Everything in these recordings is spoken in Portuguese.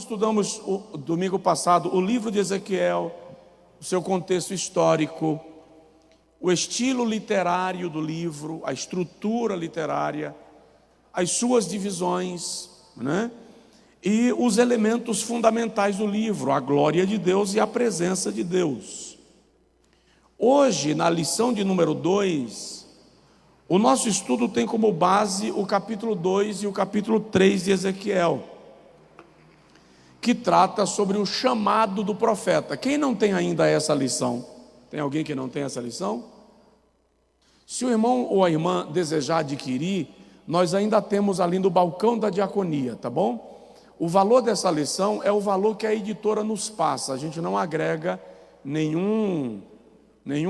estudamos domingo passado o livro de Ezequiel, o seu contexto histórico, o estilo literário do livro, a estrutura literária, as suas divisões, né? E os elementos fundamentais do livro, a glória de Deus e a presença de Deus. Hoje, na lição de número 2, o nosso estudo tem como base o capítulo 2 e o capítulo 3 de Ezequiel, que trata sobre o chamado do profeta. Quem não tem ainda essa lição? Tem alguém que não tem essa lição? Se o irmão ou a irmã desejar adquirir, nós ainda temos ali no balcão da diaconia, tá bom? O valor dessa lição é o valor que a editora nos passa. A gente não agrega nenhum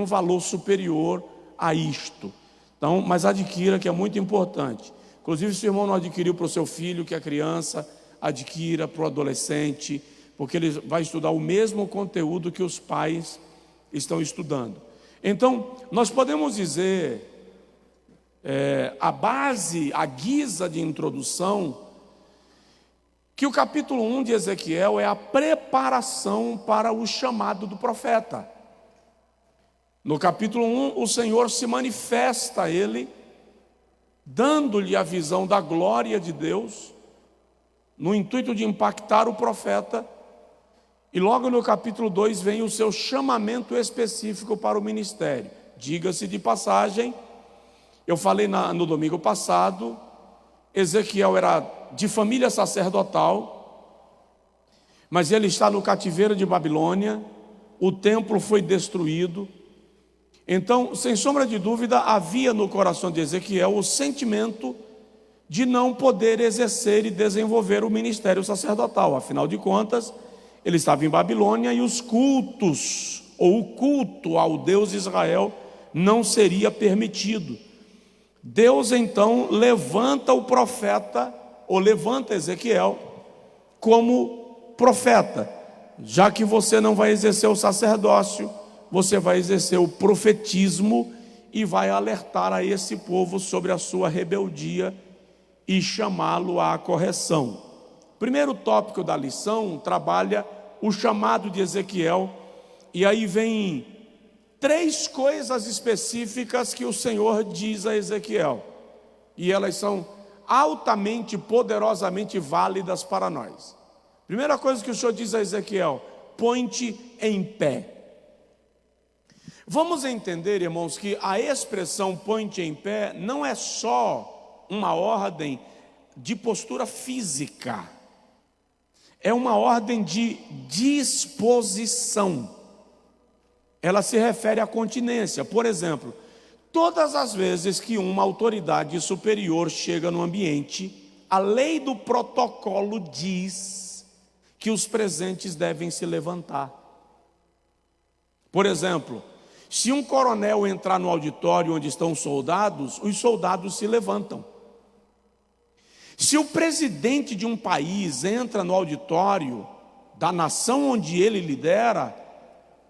valor superior a isto. Então, mas adquira, que é muito importante. Inclusive, se o irmão não adquiriu para o seu filho, que é criança, adquira para o adolescente, porque ele vai estudar o mesmo conteúdo que os pais estão estudando. Então, nós podemos dizer, a base, a guisa de introdução, que o capítulo 1 de Ezequiel é a preparação para o chamado do profeta. No capítulo 1, o Senhor se manifesta a ele, dando-lhe a visão da glória de Deus, no intuito de impactar o profeta. E logo no capítulo 2 vem o seu chamamento específico para o ministério. Diga-se de passagem, eu falei no domingo passado, Ezequiel era de família sacerdotal, mas ele está no cativeiro de Babilônia, o templo foi destruído. Então, sem sombra de dúvida, havia no coração de Ezequiel o sentimento de não poder exercer e desenvolver o ministério sacerdotal. Afinal de contas, ele estava em Babilônia e os cultos, ou o culto ao Deus de Israel, não seria permitido. Deus então levanta o profeta, ou levanta Ezequiel como profeta. Já que você não vai exercer o sacerdócio, você vai exercer o profetismo e vai alertar a esse povo sobre a sua rebeldia e chamá-lo à correção. O primeiro tópico da lição trabalha o chamado de Ezequiel, e aí vem 3 coisas específicas que o Senhor diz a Ezequiel, e elas são altamente, poderosamente válidas para nós. Primeira coisa que o Senhor diz a Ezequiel: põe-te em pé. Vamos entender, irmãos, que a expressão põe-te em pé não é só uma ordem de postura física, é uma ordem de disposição. Ela se refere à continência. Por exemplo, todas as vezes que uma autoridade superior chega no ambiente, a lei do protocolo diz que os presentes devem se levantar. Por exemplo, se um coronel entrar no auditório onde estão soldados, os soldados se levantam. Se o presidente de um país entra no auditório da nação onde ele lidera,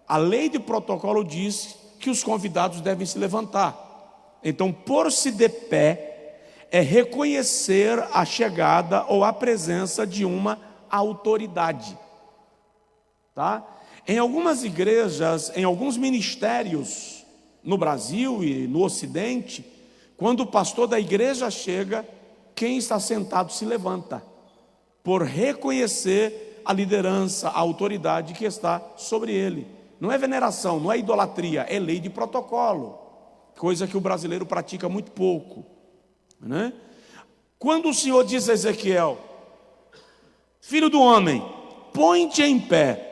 a lei de protocolo diz que os convidados devem se levantar. Então, pôr-se de pé é reconhecer a chegada ou a presença de uma autoridade. Tá? Em algumas igrejas, em alguns ministérios no Brasil e no Ocidente, quando o pastor da igreja chega, quem está sentado se levanta, por reconhecer a liderança, a autoridade que está sobre ele. Não é veneração, não é idolatria, é lei de protocolo, coisa que o brasileiro pratica muito pouco, né? Quando o Senhor diz a Ezequiel: filho do homem, põe-te em pé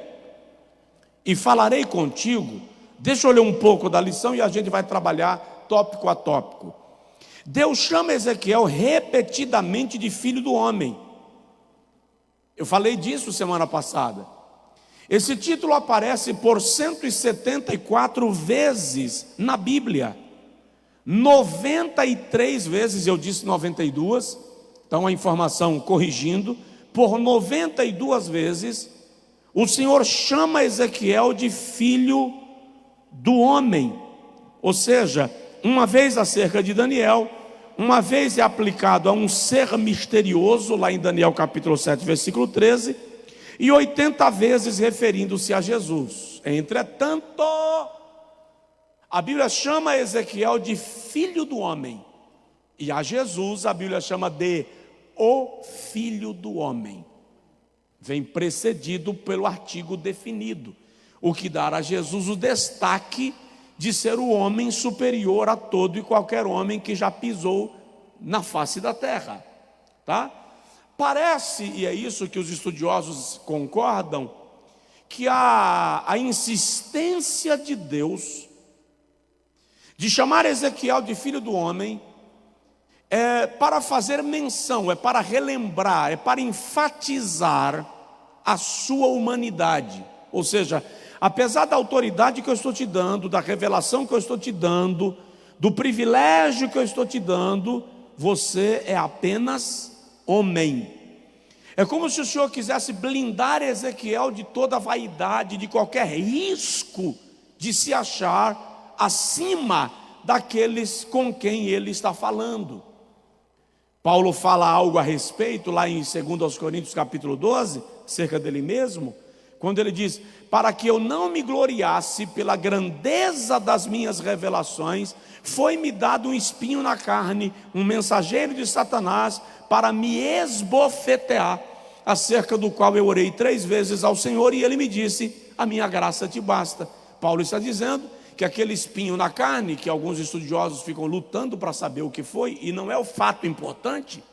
e falarei contigo. Deixa eu ler um pouco da lição e a gente vai trabalhar tópico a tópico. Deus chama Ezequiel repetidamente de filho do homem. Eu falei disso semana passada. Esse título aparece por 174 vezes na Bíblia. 93 vezes, eu disse 92, então a informação corrigindo, por 92 vezes, o Senhor chama Ezequiel de filho do homem. Ou seja, uma vez acerca de Daniel, uma vez é aplicado a um ser misterioso, lá em Daniel capítulo 7, versículo 13, e 80 vezes referindo-se a Jesus. Entretanto, a Bíblia chama Ezequiel de filho do homem, e a Jesus a Bíblia chama de o filho do homem. Vem precedido pelo artigo definido, o que dá a Jesus o destaque de ser o homem superior a todo e qualquer homem que já pisou na face da terra, tá? Parece, e é isso que os estudiosos concordam, que a insistência de Deus de chamar Ezequiel de filho do homem é para fazer menção, é para relembrar, é para enfatizar a sua humanidade. Ou seja, apesar da autoridade que eu estou te dando, da revelação que eu estou te dando, do privilégio que eu estou te dando, você é apenas homem. É como se o Senhor quisesse blindar Ezequiel de toda vaidade, de qualquer risco de se achar acima daqueles com quem ele está falando. Paulo fala algo a respeito lá em 2 Coríntios capítulo 12, cerca dele mesmo, quando ele diz: para que eu não me gloriasse pela grandeza das minhas revelações, foi-me dado um espinho na carne, um mensageiro de Satanás, para me esbofetear, acerca do qual eu orei 3 vezes ao Senhor, e ele me disse: a minha graça te basta. Paulo está dizendo que aquele espinho na carne, que alguns estudiosos ficam lutando para saber o que foi, e não é o fato importante.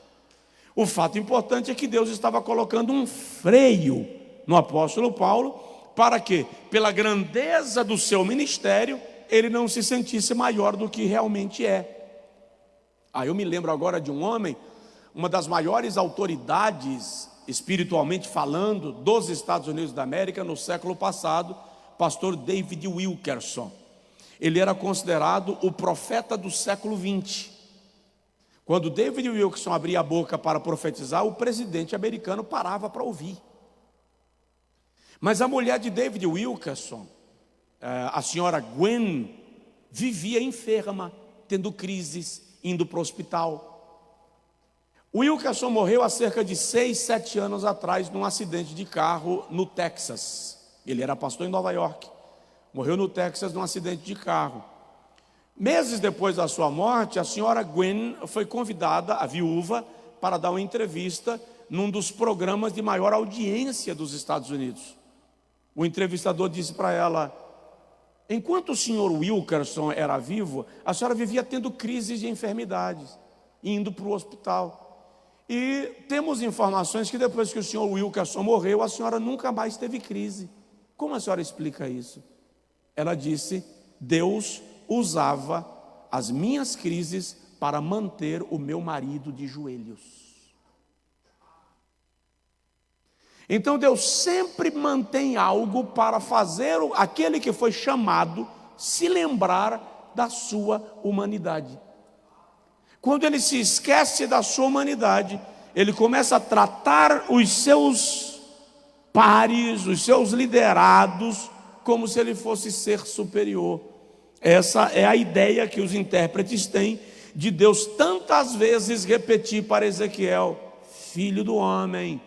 O fato importante é que Deus estava colocando um freio no apóstolo Paulo, para que, pela grandeza do seu ministério, ele não se sentisse maior do que realmente é. Eu me lembro agora de um homem, uma das maiores autoridades, espiritualmente falando, dos Estados Unidos da América no século passado, pastor David Wilkerson. Ele era considerado o profeta do século 20. Quando David Wilkerson abria a boca para profetizar, o presidente americano parava para ouvir. Mas a mulher de David Wilkerson, a senhora Gwen, vivia enferma, tendo crises, indo para o hospital. Wilkerson morreu há cerca de 6, 7 anos atrás num acidente de carro no Texas. Ele era pastor em Nova York. Morreu no Texas num acidente de carro. Meses depois da sua morte, a senhora Gwen foi convidada, a viúva, para dar uma entrevista num dos programas de maior audiência dos Estados Unidos. O entrevistador disse para ela: enquanto o senhor Wilkerson era vivo, a senhora vivia tendo crises de enfermidades, indo para o hospital. E temos informações que depois que o senhor Wilkerson morreu, a senhora nunca mais teve crise. Como a senhora explica isso? Ela disse: Deus usava as minhas crises para manter o meu marido de joelhos. Então Deus sempre mantém algo para fazer aquele que foi chamado se lembrar da sua humanidade. Quando ele se esquece da sua humanidade, ele começa a tratar os seus pares, os seus liderados, como se ele fosse ser superior. Essa é a ideia que os intérpretes têm de Deus tantas vezes repetir para Ezequiel: filho do homem,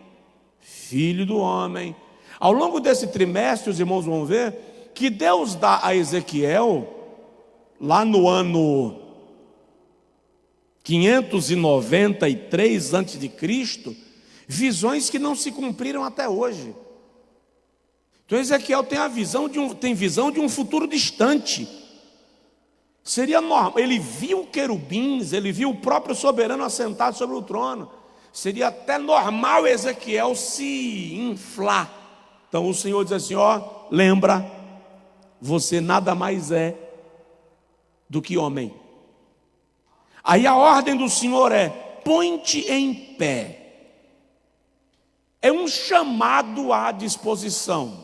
filho do homem. Ao longo desse trimestre, os irmãos vão ver que Deus dá a Ezequiel, lá no ano 593 a.C., visões que não se cumpriram até hoje. Então Ezequiel tem visão de um futuro distante. Seria normal, ele viu querubins, ele viu o próprio soberano assentado sobre o trono. Seria até normal Ezequiel se inflar. Então o Senhor diz assim: lembra, você nada mais é do que homem. Aí a ordem do Senhor é: põe-te em pé. É um chamado à disposição.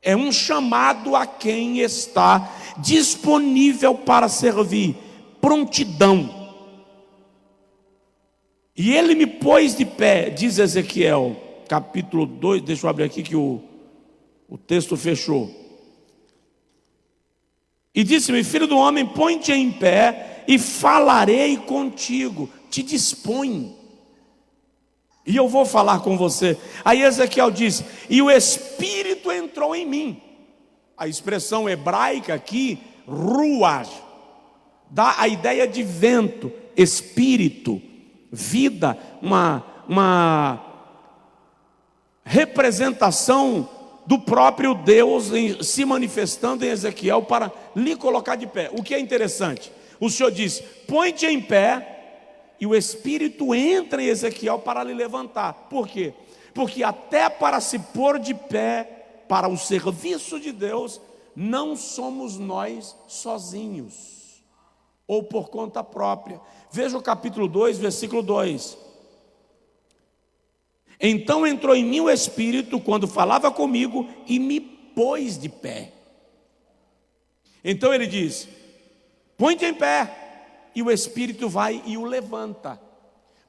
É um chamado a quem está disponível para servir. Prontidão. E ele me pôs de pé, diz Ezequiel, capítulo 2, deixa eu abrir aqui que o texto fechou. E disse-me: filho do homem, põe-te em pé e falarei contigo. Te dispõe. E eu vou falar com você. Aí Ezequiel diz: e o Espírito entrou em mim. A expressão hebraica aqui, ruach, dá a ideia de vento, espírito, vida, uma representação do próprio Deus se manifestando em Ezequiel para lhe colocar de pé. O que é interessante, o Senhor diz: põe-te em pé, e o Espírito entra em Ezequiel para lhe levantar. Por quê? Porque até para se pôr de pé para o serviço de Deus, não somos nós sozinhos, ou por conta própria. Veja o capítulo 2, versículo 2. Então entrou em mim o Espírito quando falava comigo e me pôs de pé. Então ele diz: põe-te em pé, e o Espírito vai e o levanta.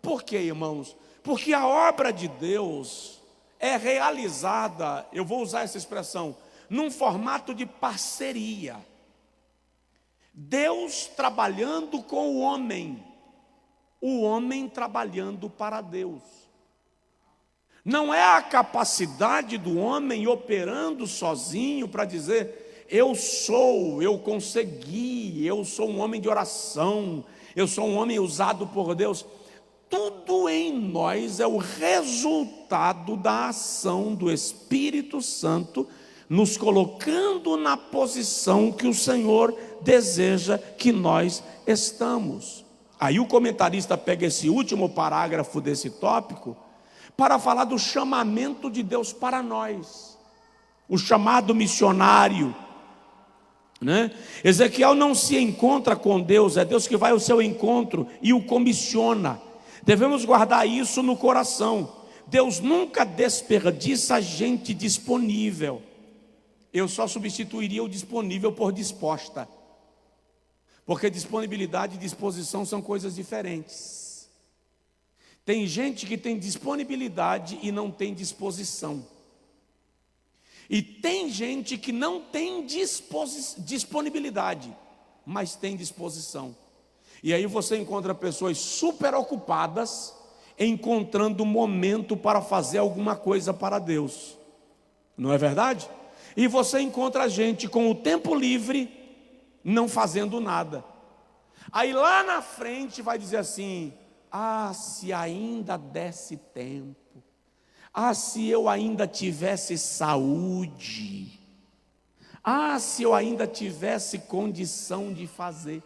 Por quê, irmãos? Porque a obra de Deus é realizada, eu vou usar essa expressão, num formato de parceria. Deus trabalhando com o homem trabalhando para Deus. Não é a capacidade do homem operando sozinho para dizer: eu consegui, eu sou um homem de oração, eu sou um homem usado por Deus. Tudo em nós é o resultado da ação do Espírito Santo, nos colocando na posição que o Senhor deseja que nós estamos. Aí o comentarista pega esse último parágrafo desse tópico para falar do chamamento de Deus para nós, o chamado missionário, né? Ezequiel não se encontra com Deus, é Deus que vai ao seu encontro e o comissiona. Devemos guardar isso no coração. Deus nunca desperdiça gente disponível. Eu só substituiria o disponível por disposta, porque disponibilidade e disposição são coisas diferentes. Tem gente que tem disponibilidade e não tem disposição. E tem gente que não tem disponibilidade, mas tem disposição. E aí você encontra pessoas super ocupadas, encontrando um momento para fazer alguma coisa para Deus. Não é verdade? E você encontra gente com o tempo livre, não fazendo nada. Aí lá na frente vai dizer assim: ah, se ainda desse tempo, ah, se eu ainda tivesse saúde, ah, se eu ainda tivesse condição de fazer.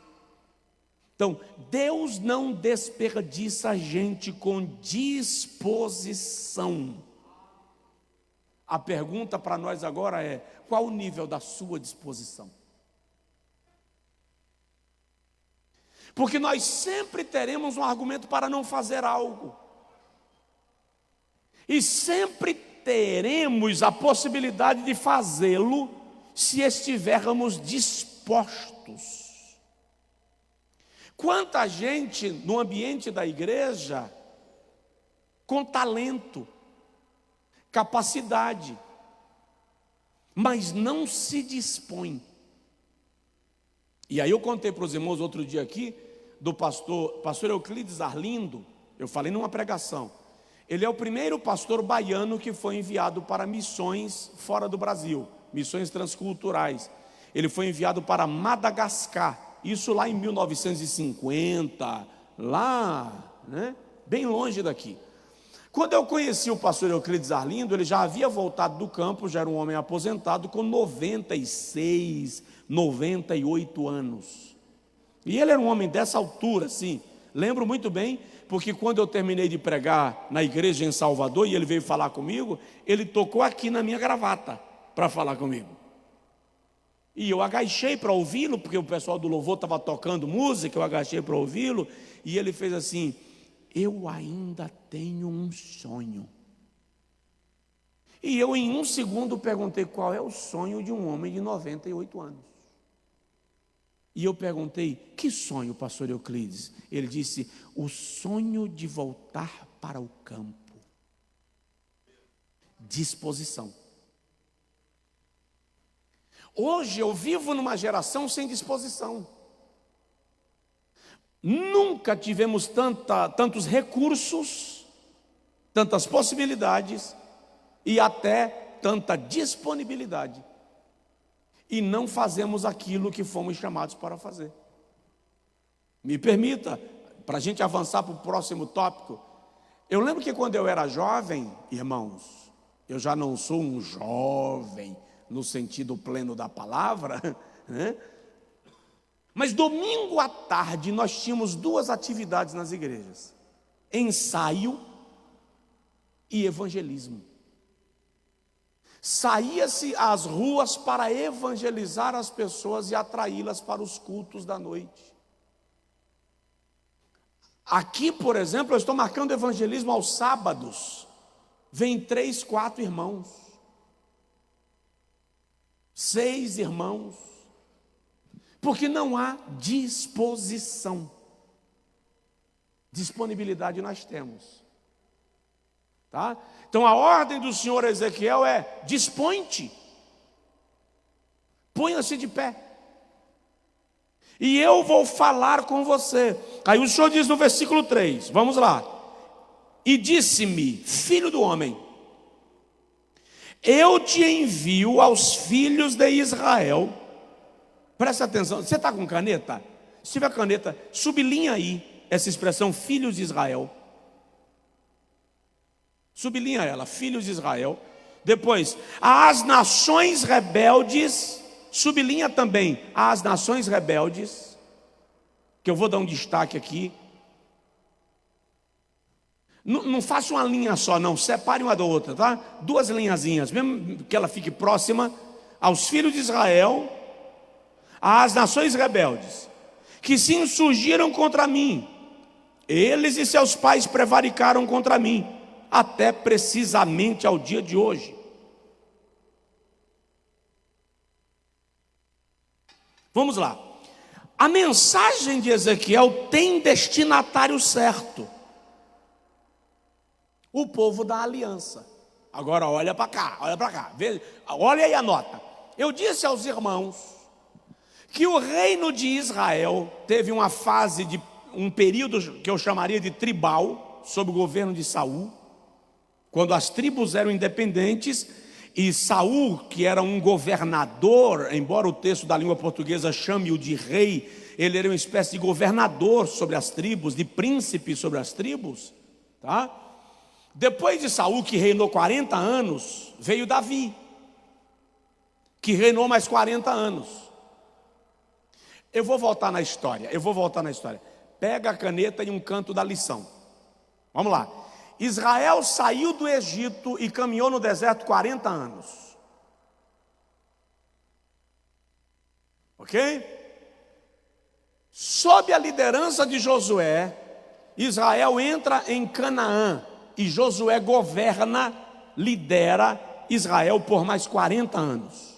Então, Deus não desperdiça gente com disposição. A pergunta para nós agora é: qual o nível da sua disposição? Porque nós sempre teremos um argumento para não fazer algo, e sempre teremos a possibilidade de fazê-lo se estivermos dispostos. Quanta gente no ambiente da igreja com talento, capacidade, mas não se dispõe. E aí eu contei para os irmãos outro dia aqui do pastor Euclides Arlindo. Eu falei numa pregação. Ele é o primeiro pastor baiano que foi enviado para missões fora do Brasil, missões transculturais. Ele foi enviado para Madagascar, isso lá em 1950, lá, né, bem longe daqui. Quando eu conheci o pastor Euclides Arlindo, ele já havia voltado do campo, já era um homem aposentado com 96, 98 anos. E ele era um homem dessa altura, assim. Lembro muito bem, porque quando eu terminei de pregar na igreja em Salvador e ele veio falar comigo, ele tocou aqui na minha gravata para falar comigo. E eu agachei para ouvi-lo, porque o pessoal do louvor estava tocando música, eu agachei para ouvi-lo, e ele fez assim: eu ainda tenho um sonho. E eu em um segundo perguntei: qual é o sonho de um homem de 98 anos? E eu perguntei: que sonho, pastor Euclides? Ele disse: o sonho de voltar para o campo. Disposição. Hoje eu vivo numa geração sem disposição. Nunca tivemos tantos recursos tantas possibilidades e até tanta disponibilidade, e não fazemos aquilo que fomos chamados para fazer. Me permita, para a gente avançar para o próximo tópico, eu lembro que quando eu era jovem, irmãos, eu já não sou um jovem no sentido pleno da palavra, né? Mas domingo à tarde nós tínhamos duas atividades nas igrejas: ensaio e evangelismo. Saía-se às ruas para evangelizar as pessoas e atraí-las para os cultos da noite. Aqui, por exemplo, eu estou marcando evangelismo aos sábados. Vem 3, 4 irmãos, 6 irmãos, porque não há disposição. Disponibilidade nós temos, tá? Então a ordem do Senhor a Ezequiel é: dispõe-te, ponha-se de pé, e eu vou falar com você. Aí o Senhor diz no versículo 3, vamos lá: e disse-me, filho do homem, eu te envio aos filhos de Israel. Presta atenção, você está com caneta? Se tiver caneta, sublinha aí essa expressão, filhos de Israel. Sublinha ela, filhos de Israel. Depois, às nações rebeldes, sublinha também às nações rebeldes, que eu vou dar um destaque aqui. Não faça uma linha só, não, separe uma da outra, tá? 2 linhazinhas, mesmo que ela fique próxima. Aos filhos de Israel, às nações rebeldes, que se insurgiram contra mim, eles e seus pais prevaricaram contra mim, até precisamente ao dia de hoje. Vamos lá. A mensagem de Ezequiel tem destinatário certo: o povo da aliança. Agora olha para cá, veja, olha e anota. Eu disse aos irmãos que o reino de Israel teve uma fase de um período que eu chamaria de tribal, sob o governo de Saul, quando as tribos eram independentes, e Saul, que era um governador, embora o texto da língua portuguesa chame-o de rei, ele era uma espécie de governador sobre as tribos, de príncipe sobre as tribos, tá? Depois de Saul, que reinou 40 anos, veio Davi, que reinou mais 40 anos. Eu vou voltar na história. Pega a caneta e um canto da lição. Vamos lá. Israel saiu do Egito e caminhou no deserto 40 anos. Ok? Sob a liderança de Josué, Israel entra em Canaã e Josué governa, lidera Israel por mais 40 anos.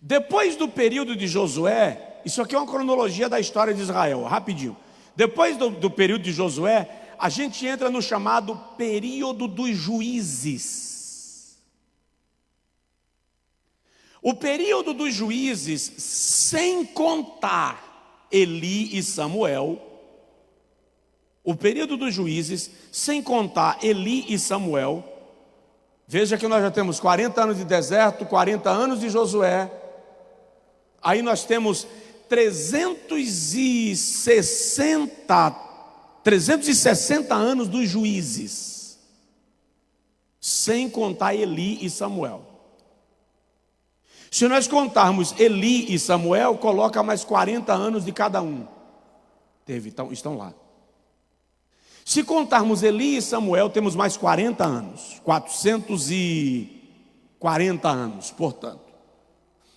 Depois do período de Josué, isso aqui é uma cronologia da história de Israel, rapidinho. Depois do período de Josué, a gente entra no chamado período dos juízes. O período dos juízes, sem contar Eli e Samuel, veja que nós já temos 40 anos de deserto, 40 anos de Josué, aí nós temos 360 anos dos juízes, sem contar Eli e Samuel. Se nós contarmos Eli e Samuel, coloca mais 40 anos de cada um. Estão lá. Se contarmos Eli e Samuel, temos mais 40 anos, 440 anos, portanto.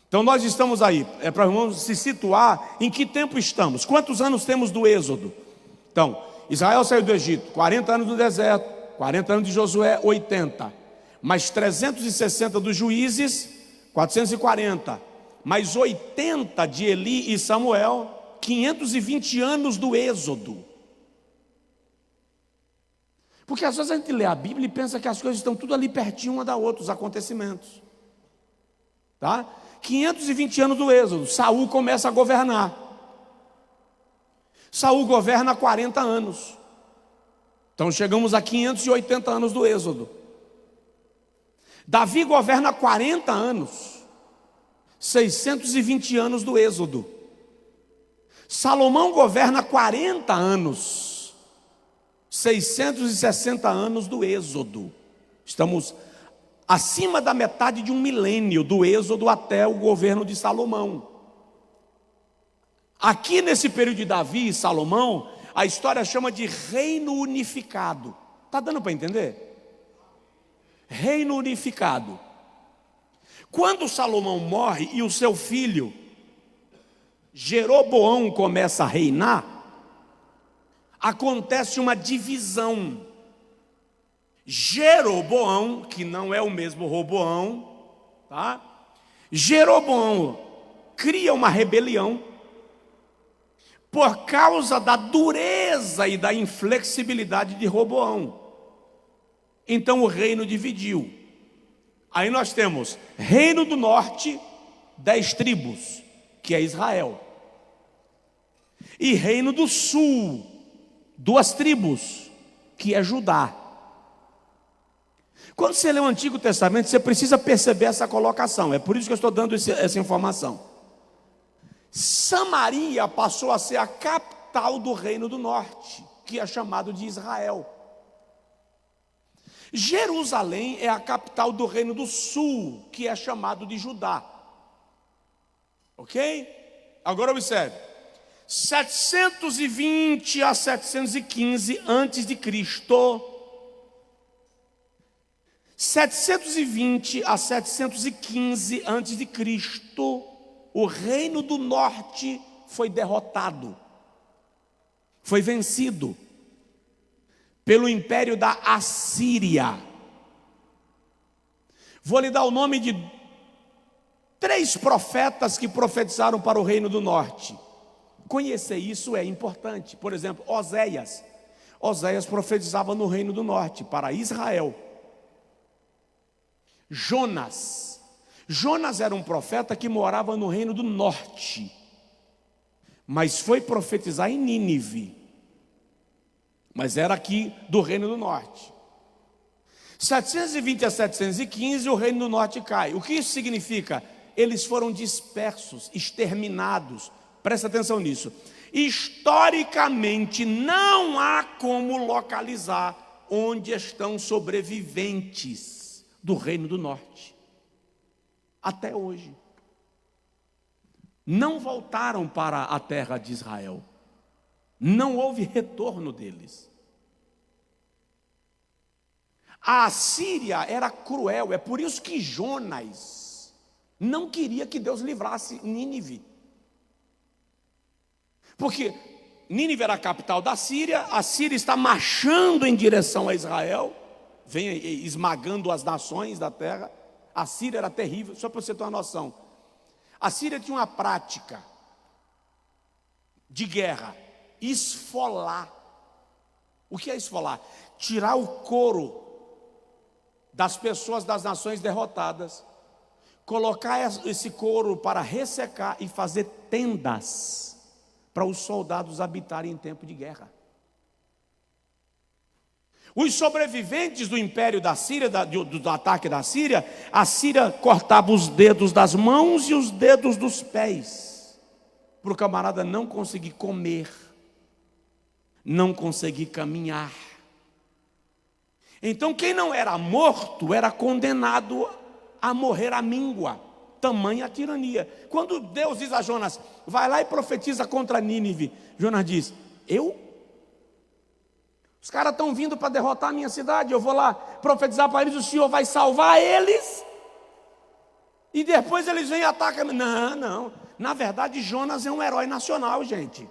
Então nós estamos aí, para os irmãos se situar em que tempo estamos. Quantos anos temos do Êxodo? Então, Israel saiu do Egito, 40 anos do deserto, 40 anos de Josué, 80. Mais 360 dos juízes, 440. Mais 80 de Eli e Samuel, 520 anos do Êxodo. Porque às vezes a gente lê a Bíblia e pensa que as coisas estão tudo ali pertinho uma da outra, os acontecimentos. Tá? 520 anos do Êxodo, Saul começa a governar. Saul governa 40 anos. Então chegamos a 580 anos do Êxodo. Davi governa 40 anos. 620 anos do Êxodo. Salomão governa 40 anos. 660 anos do Êxodo. Estamos acima da metade de um milênio, do Êxodo até o governo de Salomão. Aqui nesse período de Davi e Salomão, a história chama de reino unificado. Está dando para entender? Reino unificado. Quando Salomão morre e o seu filho Jeroboão começa a reinar, acontece uma divisão. Jeroboão, que não é o mesmo Roboão, tá? Jeroboão cria uma rebelião por causa da dureza e da inflexibilidade de Roboão. Então o reino dividiu. Aí nós temos reino do norte, 10 tribos, que é Israel. E reino do sul, 2 tribos, que é Judá. Quando você lê o Antigo Testamento, você precisa perceber essa colocação. É por isso que eu estou dando essa informação. Samaria passou a ser a capital do reino do norte, que é chamado de Israel. Jerusalém é a capital do reino do sul, que é chamado de Judá. Ok? Agora observe. 720 a 715 antes de Cristo. 720 a 715 antes de Cristo, o reino do norte foi derrotado, foi vencido pelo império da Assíria. Vou lhe dar o nome de 3 profetas que profetizaram para o reino do norte. Conhecer isso é importante. Por exemplo, Oséias. Oséias profetizava no reino do norte, para Israel. Jonas. Jonas era um profeta que morava no reino do norte, mas foi profetizar em Nínive, mas era aqui do reino do norte. 720 a 715 o reino do norte cai. O que isso significa? Eles foram dispersos, exterminados. Presta atenção nisso. Historicamente não há como localizar onde estão sobreviventes do reino do norte. Até hoje. Não voltaram para a terra de Israel. Não houve retorno deles. A Assíria era cruel, é por isso que Jonas não queria que Deus livrasse Nínive. Porque Nínive era a capital da Síria, a Síria está marchando em direção a Israel, vem esmagando as nações da terra. A Síria era terrível, só para você ter uma noção. A Síria tinha uma prática de guerra, esfolar. O que é esfolar? Tirar o couro das pessoas das nações derrotadas, colocar esse couro para ressecar e fazer tendas para os soldados habitarem em tempo de guerra. Os sobreviventes do império da Síria, do ataque da Síria, a Síria cortava os dedos das mãos e os dedos dos pés, para o camarada não conseguir comer, não conseguir caminhar. Então quem não era morto era condenado a morrer à míngua, tamanha a tirania. Quando Deus diz a Jonas, vai lá e profetiza contra Nínive, Jonas diz, eu? Os caras estão vindo para derrotar a minha cidade, eu vou lá profetizar para eles, o Senhor vai salvar eles? E depois eles vêm e atacam. Não, na verdade Jonas é um herói nacional, gente.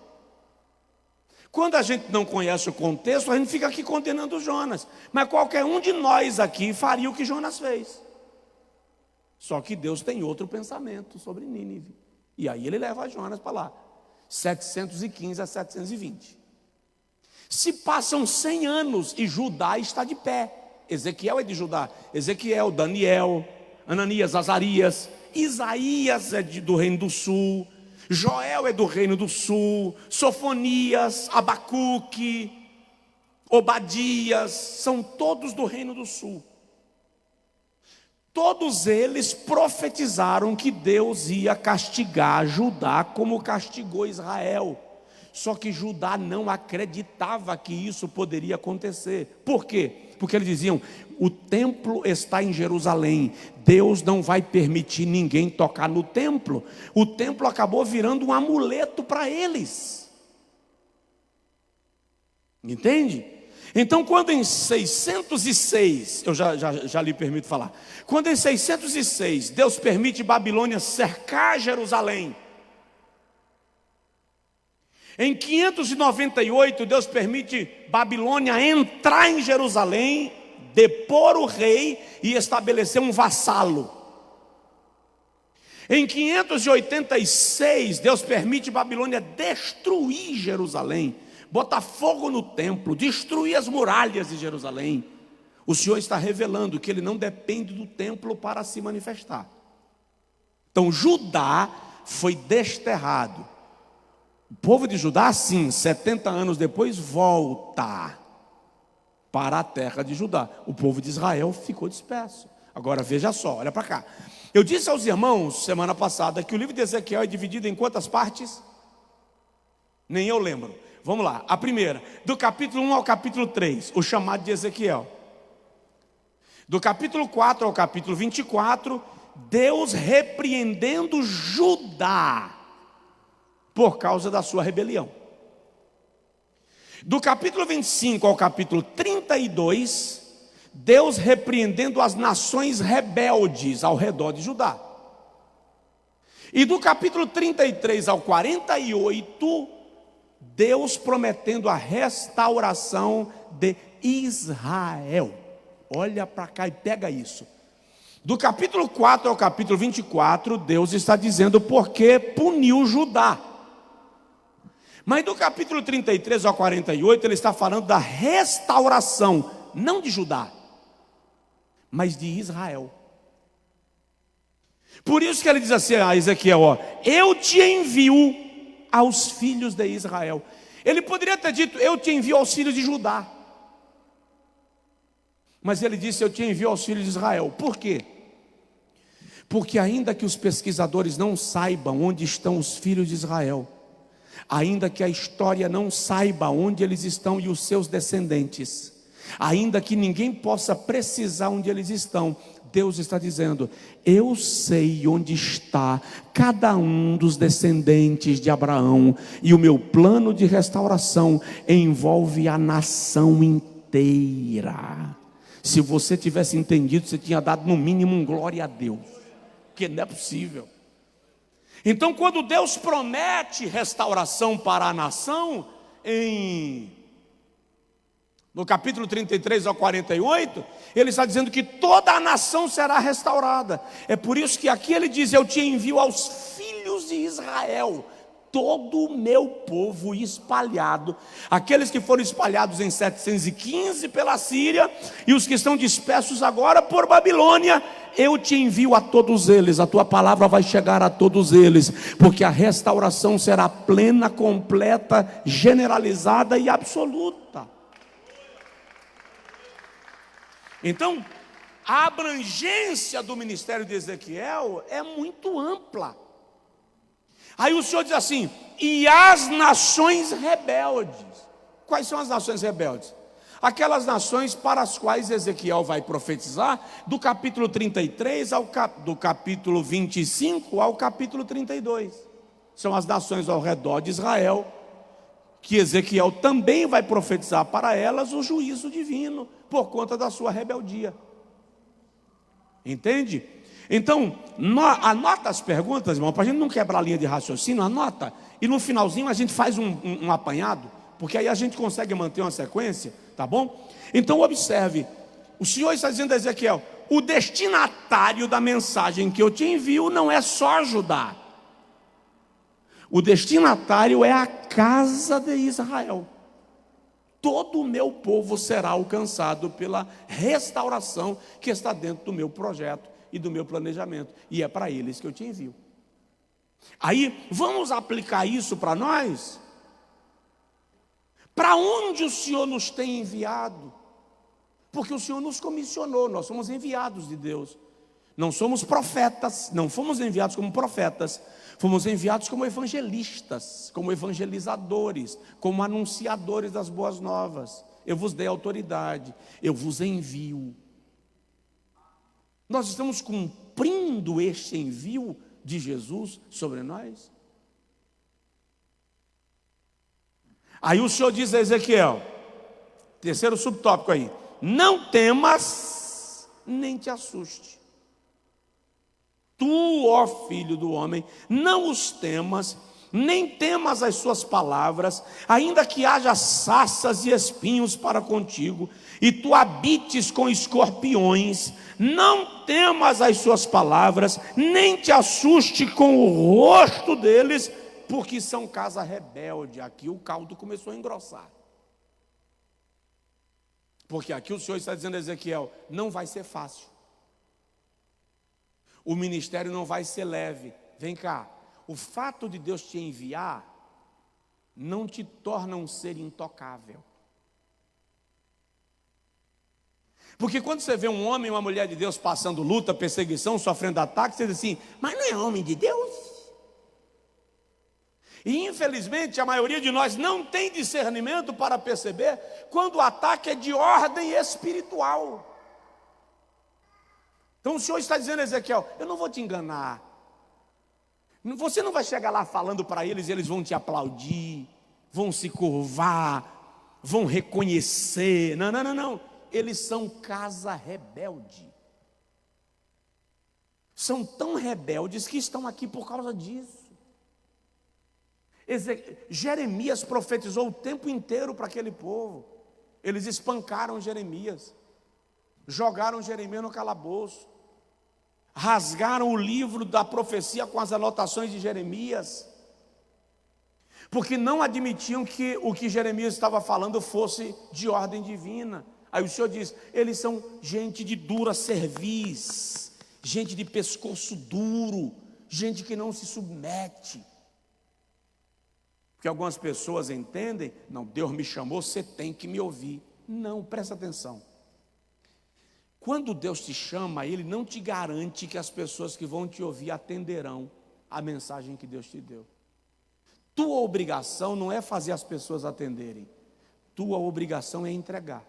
Quando a gente não conhece o contexto, a gente fica aqui condenando Jonas. Mas qualquer um de nós aqui faria o que Jonas fez. Só que Deus tem outro pensamento sobre Nínive. E aí ele leva Jonas para lá. 715 a 720. Se passam 100 anos e Judá está de pé. Ezequiel é de Judá. Ezequiel, Daniel, Ananias, Azarias. Isaías é do reino do sul. Joel é do reino do sul, Sofonias, Abacuque, Obadias, são todos do reino do sul. Todos eles profetizaram que Deus ia castigar Judá como castigou Israel. Só que Judá não acreditava que isso poderia acontecer. Por quê? Porque eles diziam: o templo está em Jerusalém, Deus não vai permitir ninguém tocar no templo. O templo acabou virando um amuleto para eles. Entende? Então, quando em 606, eu já lhe permito falar, quando em 606 Deus permite Babilônia cercar Jerusalém, em 598 Deus permite Babilônia entrar em Jerusalém, depor o rei e estabelecer um vassalo. Em 586 Deus permite Babilônia destruir Jerusalém, botar fogo no templo, destruir as muralhas de Jerusalém. O Senhor está revelando que Ele não depende do templo para se manifestar. Então Judá foi desterrado. O povo de Judá, sim, 70 anos depois, volta para a terra de Judá. O povo de Israel ficou disperso. Agora veja só, olha para cá. Eu disse aos irmãos semana passada que o livro de Ezequiel é dividido em quantas partes? Nem eu lembro. Vamos lá, a primeira, do capítulo 1 ao capítulo 3, o chamado de Ezequiel. Do capítulo 4 ao capítulo 24, Deus repreendendo Judá por causa da sua rebelião. Do capítulo 25 ao capítulo 32, Deus repreendendo as nações rebeldes ao redor de Judá. E do capítulo 33 ao 48, Deus prometendo a restauração de Israel. Olha para cá e pega isso. Do capítulo 4 ao capítulo 24, Deus está dizendo porque puniu Judá. Mas do capítulo 33 ao 48, ele está falando da restauração, não de Judá, mas de Israel. Por isso que ele diz assim a Ezequiel: ó, eu te envio aos filhos de Israel. Ele poderia ter dito: eu te envio aos filhos de Judá. Mas ele disse: eu te envio aos filhos de Israel. Por quê? Porque ainda que os pesquisadores não saibam onde estão os filhos de Israel, ainda que a história não saiba onde eles estão e os seus descendentes, ainda que ninguém possa precisar onde eles estão, Deus está dizendo: eu sei onde está cada um dos descendentes de Abraão, e o meu plano de restauração envolve a nação inteira. Se você tivesse entendido, você tinha dado no mínimo um glória a Deus, porque não é possível. Então, quando Deus promete restauração para a nação, no capítulo 33 ao 48, ele está dizendo que toda a nação será restaurada. É por isso que aqui ele diz: eu te envio aos filhos de Israel, todo o meu povo espalhado, aqueles que foram espalhados em 715 pela Síria, e os que estão dispersos agora por Babilônia, eu te envio a todos eles. A tua palavra vai chegar a todos eles, porque a restauração será plena, completa, generalizada e absoluta. Então, a abrangência do ministério de Ezequiel é muito ampla. Aí o Senhor diz assim: e as nações rebeldes. Quais são as nações rebeldes? Aquelas nações para as quais Ezequiel vai profetizar, do capítulo 33 do capítulo 25 ao capítulo 32. São as nações ao redor de Israel, que Ezequiel também vai profetizar para elas o juízo divino, por conta da sua rebeldia. Entende? Então, anota as perguntas, irmão, para a gente não quebrar a linha de raciocínio, anota, e no finalzinho a gente faz um apanhado, porque aí a gente consegue manter uma sequência, tá bom? Então observe, o Senhor está dizendo a Ezequiel: o destinatário da mensagem que eu te envio não é só Judá, o destinatário é a casa de Israel. Todo o meu povo será alcançado pela restauração que está dentro do meu projeto e do meu planejamento, e é para eles que eu te envio. Aí, vamos aplicar isso para nós? Para onde o Senhor nos tem enviado? Porque o Senhor nos comissionou, nós somos enviados de Deus. Não somos profetas, não fomos enviados como profetas, fomos enviados como evangelistas, como evangelizadores, como anunciadores das boas novas. Eu vos dei autoridade, eu vos envio. Nós estamos cumprindo este envio de Jesus sobre nós? Aí o Senhor diz a Ezequiel, terceiro subtópico aí: não temas, nem te assuste. Tu, ó filho do homem, não os temas, nem temas as suas palavras, ainda que haja sarças e espinhos para contigo, e tu habites com escorpiões, não temas as suas palavras, nem te assuste com o rosto deles, porque são casa rebelde. Aqui o caldo começou a engrossar. Porque aqui o Senhor está dizendo a Ezequiel, não vai ser fácil. O ministério não vai ser leve. Vem cá, o fato de Deus te enviar não te torna um ser intocável. Porque quando você vê um homem e uma mulher de Deus passando luta, perseguição, sofrendo ataque, você diz assim, mas não é homem de Deus? E infelizmente a maioria de nós não tem discernimento para perceber quando o ataque é de ordem espiritual. Então o Senhor está dizendo a Ezequiel, eu não vou te enganar. Você não vai chegar lá falando para eles, eles vão te aplaudir, vão se curvar, vão reconhecer. Não, não, não, não. Eles são casa rebelde. São tão rebeldes que estão aqui por causa disso. Jeremias profetizou o tempo inteiro para aquele povo. Eles espancaram Jeremias, jogaram Jeremias no calabouço, rasgaram o livro da profecia com as anotações de Jeremias, porque não admitiam que o que Jeremias estava falando fosse de ordem divina. Aí o Senhor diz, eles são gente de dura cerviz, gente de pescoço duro, gente que não se submete. Porque algumas pessoas entendem, não, Deus me chamou, você tem que me ouvir. Não, presta atenção. Quando Deus te chama, Ele não te garante que as pessoas que vão te ouvir atenderão a mensagem que Deus te deu. Tua obrigação não é fazer as pessoas atenderem. Tua obrigação é entregar.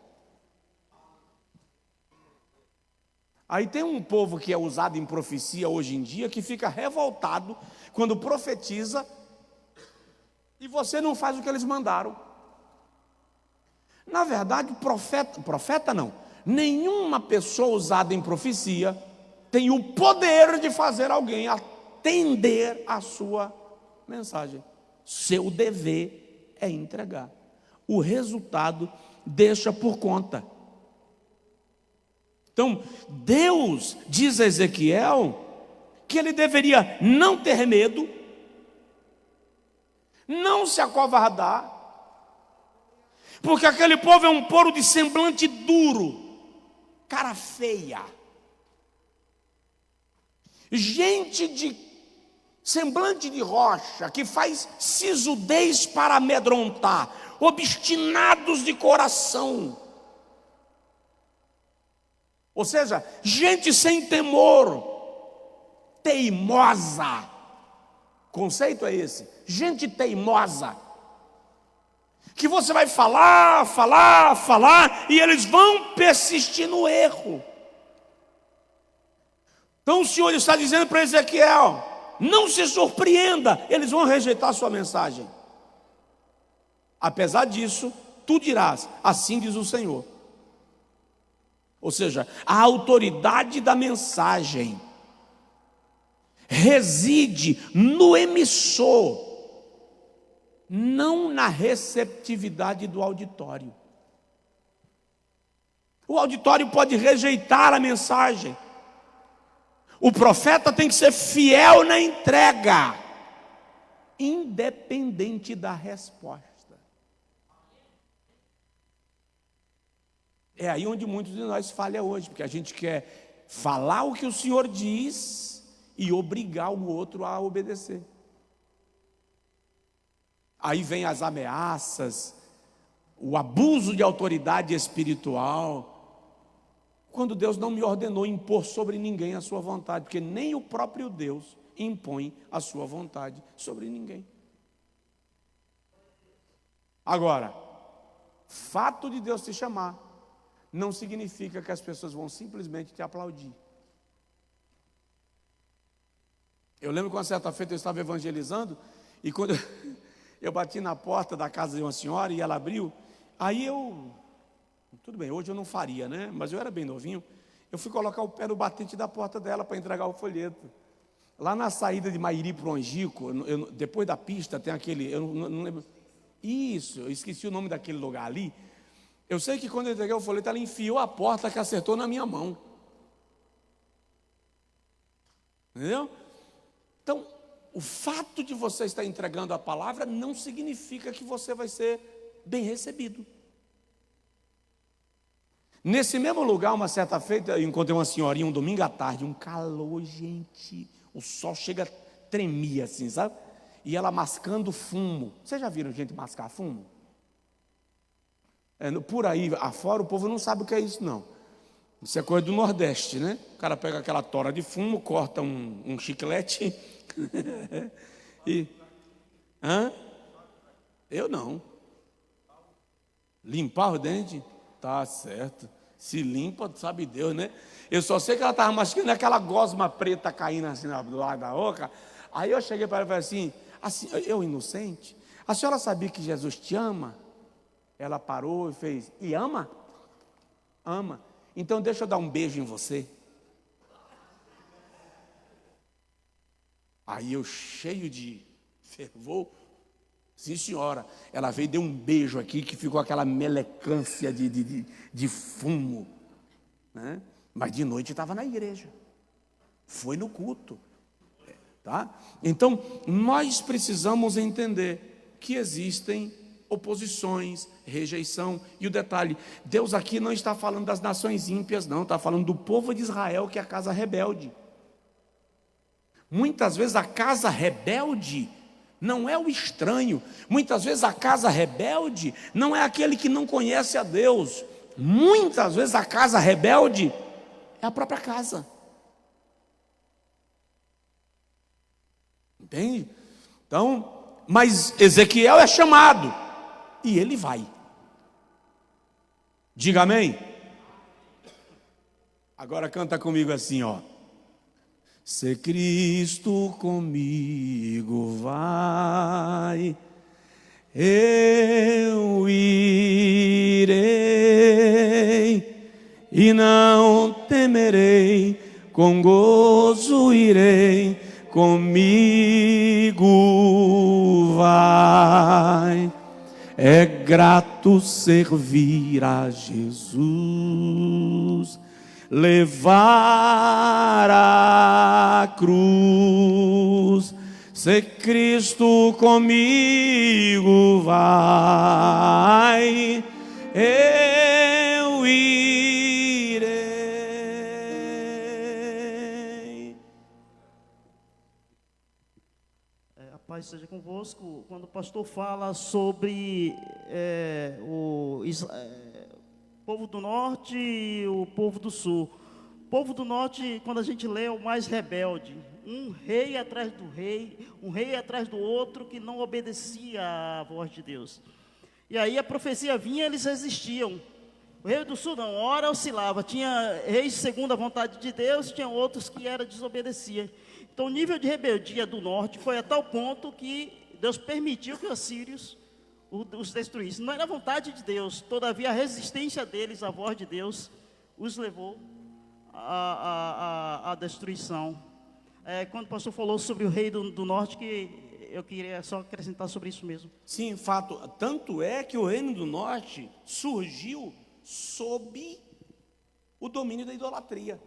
Aí tem um povo que é usado em profecia hoje em dia, que fica revoltado quando profetiza e você não faz o que eles mandaram. Na verdade, profeta não, nenhuma pessoa usada em profecia tem o poder de fazer alguém atender a sua mensagem. Seu dever é entregar. O resultado deixa por conta. Então, Deus diz a Ezequiel que ele deveria não ter medo, não se acovardar, porque aquele povo é um povo de semblante duro, cara feia, gente de semblante de rocha, que faz sisudez para amedrontar, obstinados de coração, ou seja, gente sem temor, teimosa. Conceito é esse, gente teimosa, que você vai falar, e eles vão persistir no erro. Então o Senhor está dizendo para Ezequiel, não se surpreenda, eles vão rejeitar a sua mensagem. Apesar disso, tu dirás, assim diz o Senhor. Ou seja, a autoridade da mensagem reside no emissor, não na receptividade do auditório. O auditório pode rejeitar a mensagem. O profeta tem que ser fiel na entrega, independente da resposta. É aí onde muitos de nós falham hoje, porque a gente quer falar o que o Senhor diz e obrigar o outro a obedecer. Aí vem as ameaças, o abuso de autoridade espiritual, quando Deus não me ordenou impor sobre ninguém a sua vontade, porque nem o próprio Deus impõe a sua vontade sobre ninguém. Agora, fato de Deus te chamar não significa que as pessoas vão simplesmente te aplaudir. Eu lembro que uma certa feita eu estava evangelizando, e quando eu bati na porta da casa de uma senhora e ela abriu, aí tudo bem, hoje eu não faria, né? Mas eu era bem novinho, eu fui colocar o pé no batente da porta dela para entregar o folheto. Lá na saída de Mairi para o Angico, depois da pista tem aquele, eu não lembro, isso, eu esqueci o nome daquele lugar ali. Eu sei que quando eu entreguei o folheto, ela enfiou a porta que acertou na minha mão. Entendeu? Então, o fato de você estar entregando a palavra não significa que você vai ser bem recebido. Nesse mesmo lugar, uma certa feita, eu encontrei uma senhorinha um domingo à tarde, um calor, gente, o sol chega, tremia assim, sabe? E ela mascando fumo. Vocês já viram gente mascar fumo? Por aí afora o povo não sabe o que é isso, não. Isso é coisa do Nordeste, né? O cara pega aquela tora de fumo, corta um chiclete e... Eu não. Limpar os dentes? Tá certo. Se limpa, sabe Deus, né? Eu só sei que ela estava mascando aquela gosma preta caindo assim do lado da boca. Aí eu cheguei para ela e falei assim, eu inocente, a senhora sabia que Jesus te ama? Ela parou e fez, e ama? Ama. Então deixa eu dar um beijo em você. Aí eu, cheio de fervor, sim senhora, ela veio e deu um beijo aqui, que ficou aquela melecância de fumo, né? Mas de noite estava na igreja, foi no culto, tá? Então, nós precisamos entender que existem oposições, rejeição, e o detalhe, Deus aqui não está falando das nações ímpias, não, está falando do povo de Israel, que é a casa rebelde. Muitas vezes a casa rebelde não é o estranho, muitas vezes a casa rebelde não é aquele que não conhece a Deus, muitas vezes a casa rebelde é a própria casa. Entende? Então, mas Ezequiel é chamado e ele vai. Diga amém. Agora canta comigo assim, ó. Se Cristo comigo vai, eu irei e não temerei, com gozo irei, comigo vai. É grato servir a Jesus, levar a cruz. Se Cristo comigo vai, eu irei. A paz seja convosco. Quando o pastor fala sobre o povo do norte e o povo do sul. O povo do norte, quando a gente lê, é o mais rebelde. Um rei atrás do rei, um rei atrás do outro, que não obedecia à voz de Deus. E aí a profecia vinha, eles resistiam. O rei do sul não, ora oscilava. Tinha reis segundo a vontade de Deus, tinha outros que desobedeciam. Então o nível de rebeldia do norte foi a tal ponto que Deus permitiu que os assírios os destruíssem. Não era a vontade de Deus, todavia a resistência deles à voz de Deus os levou à destruição. Quando o pastor falou sobre o rei do norte, que eu queria só acrescentar sobre isso mesmo. Sim, fato. Tanto é que o reino do norte surgiu sob o domínio da idolatria,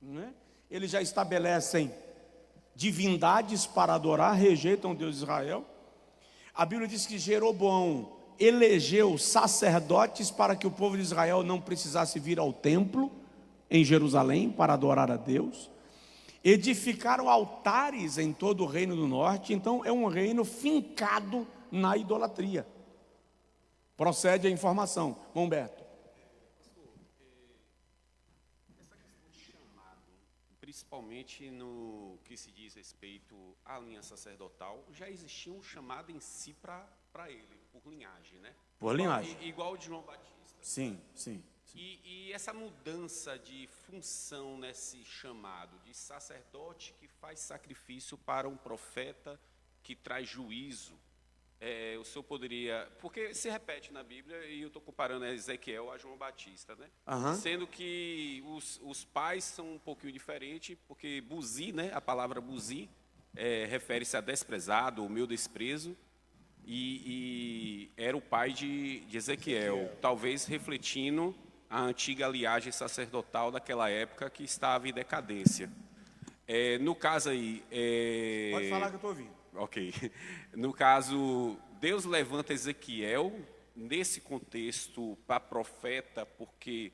né? Eles já estabelecem divindades para adorar, rejeitam o Deus de Israel. A Bíblia diz que Jeroboão elegeu sacerdotes para que o povo de Israel não precisasse vir ao templo em Jerusalém para adorar a Deus. Edificaram altares em todo o reino do norte. Então é um reino fincado na idolatria. Procede a informação, Humberto. Essa questão de chamado, principalmente no que se diz respeito à linha sacerdotal, já existia um chamado em si para ele, por linhagem, né? Por linhagem. Igual o de João Batista. Sim, sim. E essa mudança de função nesse chamado, de sacerdote que faz sacrifício para um profeta que traz juízo, o senhor poderia... Porque se repete na Bíblia, e eu estou comparando Ezequiel a João Batista, né? Aham. Sendo que os pais são um pouquinho diferentes, porque Buzi, né? A palavra Buzi refere-se a desprezado, o meu desprezo, e era o pai de Ezequiel, talvez refletindo a antiga linhagem sacerdotal daquela época que estava em decadência. No caso aí... Pode falar que eu estou ouvindo. Ok. No caso, Deus levanta Ezequiel nesse contexto para profeta, porque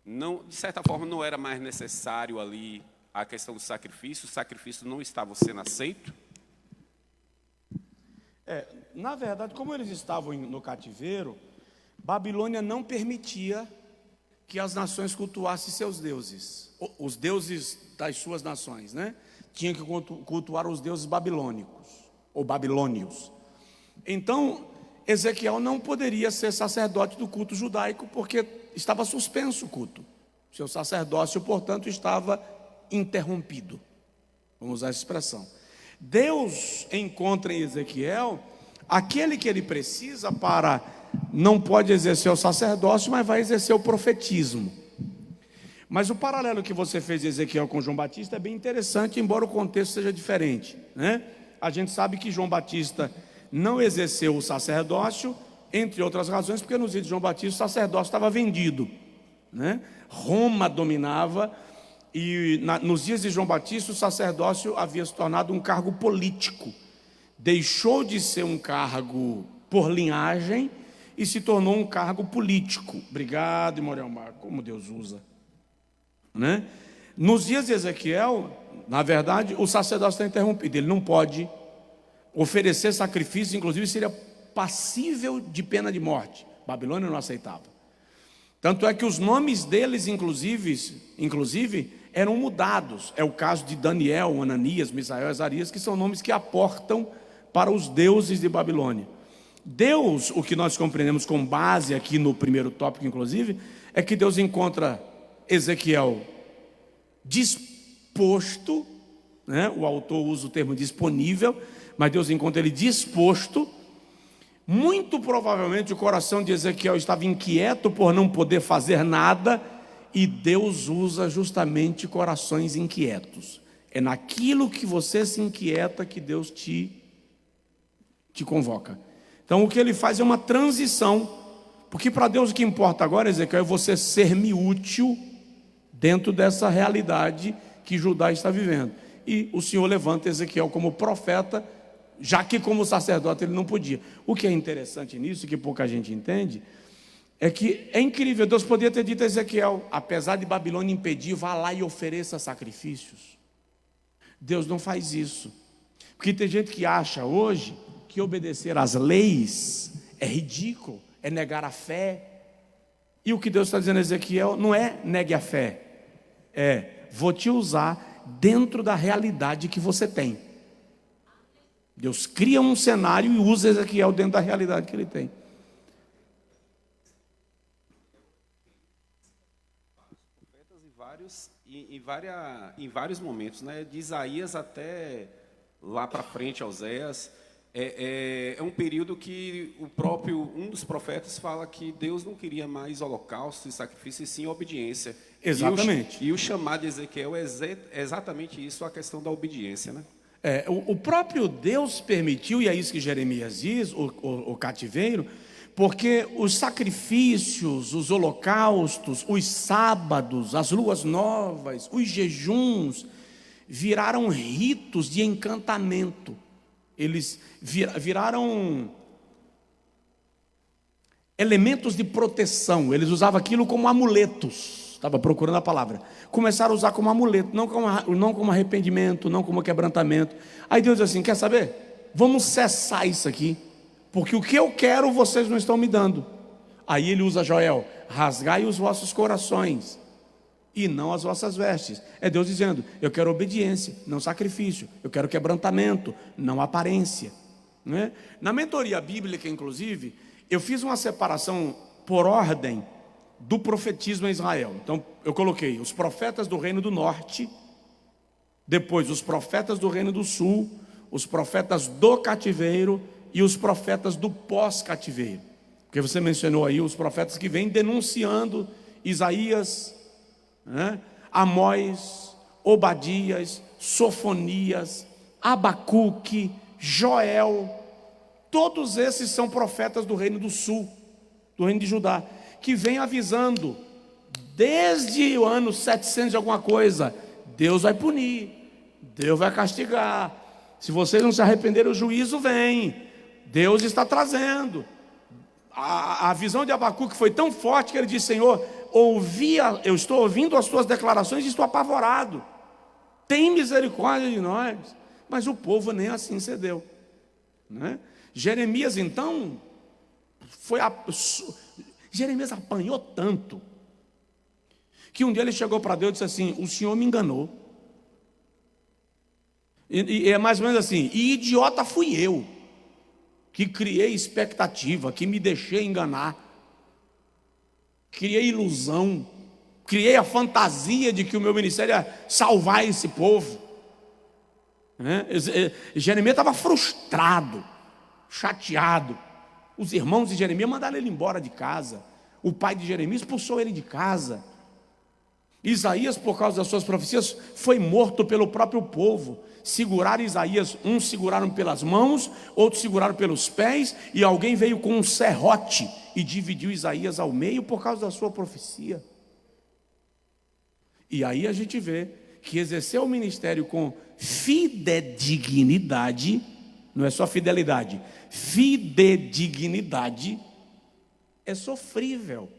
não, de certa forma não era mais necessário ali a questão do sacrifício, o sacrifício não estava sendo aceito. Na verdade, como eles estavam no cativeiro, Babilônia não permitia que as nações cultuassem seus deuses, os deuses das suas nações, né? Tinha que cultuar os deuses babilônicos, ou babilônios. Então, Ezequiel não poderia ser sacerdote do culto judaico, porque estava suspenso o culto. Seu sacerdócio, portanto, estava interrompido. Vamos usar essa expressão. Deus encontra em Ezequiel aquele que ele precisa para... Não pode exercer o sacerdócio, mas vai exercer o profetismo. Mas o paralelo que você fez de Ezequiel com João Batista é bem interessante, embora o contexto seja diferente, né? A gente sabe que João Batista não exerceu o sacerdócio, entre outras razões, porque nos dias de João Batista o sacerdócio estava vendido, né? Roma dominava, e nos dias de João Batista o sacerdócio havia se tornado um cargo político. Deixou de ser um cargo por linhagem e se tornou um cargo político. Obrigado, Imorial Mar, como Deus usa, né? Nos dias de Ezequiel, na verdade, o sacerdócio está interrompido. Ele não pode oferecer sacrifício, inclusive seria passível de pena de morte. Babilônia não aceitava. Tanto é que os nomes deles, inclusive eram mudados. É o caso de Daniel, Ananias, Misael, Azarias, que são nomes que aportam para os deuses de Babilônia. Deus, o que nós compreendemos com base aqui no primeiro tópico, inclusive, é que Deus encontra Ezequiel disposto, né? O autor usa o termo disponível, mas Deus encontra ele disposto. Muito provavelmente o coração de Ezequiel estava inquieto por não poder fazer nada, e Deus usa justamente corações inquietos. É naquilo que você se inquieta que Deus te convoca. Então o que ele faz é uma transição, porque para Deus o que importa agora, Ezequiel, é você ser-me útil dentro dessa realidade que Judá está vivendo. E o Senhor levanta Ezequiel como profeta, já que como sacerdote ele não podia. O que é interessante nisso, que pouca gente entende, é que é incrível, Deus podia ter dito a Ezequiel, apesar de Babilônia impedir, vá lá e ofereça sacrifícios. Deus não faz isso, porque tem gente que acha hoje que obedecer às leis é ridículo, é negar a fé. E o que Deus está dizendo a Ezequiel não é negue a fé, vou te usar dentro da realidade que você tem. Deus cria um cenário e usa Ezequiel dentro da realidade que ele tem. Em vários momentos, né? De Isaías até lá para frente, Oséias, é um período que um dos profetas fala que Deus não queria mais holocausto e sacrifício, e sim obediência. Exatamente. E o chamado de Ezequiel é exatamente isso, a questão da obediência, né? O próprio Deus permitiu, e é isso que Jeremias diz, o cativeiro, porque os sacrifícios, os holocaustos, os sábados, as luas novas, os jejuns, viraram ritos de encantamento. Eles viraram elementos de proteção. Eles usavam aquilo como amuletos. Estava procurando a palavra. Começaram a usar como amuleto, não como arrependimento, não como quebrantamento. Aí Deus diz assim, quer saber? Vamos cessar isso aqui. porque o que eu quero vocês não estão me dando. Aí ele usa Joel: rasgai os vossos corações e não as vossas vestes. É Deus dizendo: eu quero obediência, não sacrifício. Eu quero quebrantamento, não aparência, não é? Na mentoria bíblica, inclusive, eu fiz uma separação por ordem do profetismo em Israel. Então eu coloquei os profetas do reino do norte, depois os profetas do reino do sul, os profetas do cativeiro e os profetas do pós-cativeiro. Porque você mencionou aí os profetas que vêm denunciando: Isaías, né? Amós, Obadias, Sofonias, Abacuque, Joel. Todos esses são profetas do reino do sul, do reino de Judá, que vem avisando desde o ano 700 de alguma coisa: Deus vai punir, Deus vai castigar. Se vocês não se arrependerem, o juízo vem. Deus está trazendo. A visão de Abacuque foi tão forte que ele disse: Senhor, eu estou ouvindo as tuas declarações e estou apavorado. Tem misericórdia de nós. Mas o povo nem assim cedeu, né? Jeremias então Jeremias apanhou tanto que um dia ele chegou para Deus e disse assim: o Senhor me enganou. E é mais ou menos assim: e idiota fui eu, que criei expectativa, que me deixei enganar, criei ilusão, criei a fantasia de que o meu ministério ia salvar esse povo, né? Jeremias estava frustrado, chateado. Os irmãos de Jeremias mandaram ele embora de casa. O pai de Jeremias expulsou ele de casa. Isaías, por causa das suas profecias, foi morto pelo próprio povo. Seguraram Isaías, uns seguraram pelas mãos, outros seguraram pelos pés, e alguém veio com um serrote e dividiu Isaías ao meio por causa da sua profecia. E aí a gente vê que exercer o ministério com fidedignidade, não é só fidelidade, fidedignidade, é sofrível.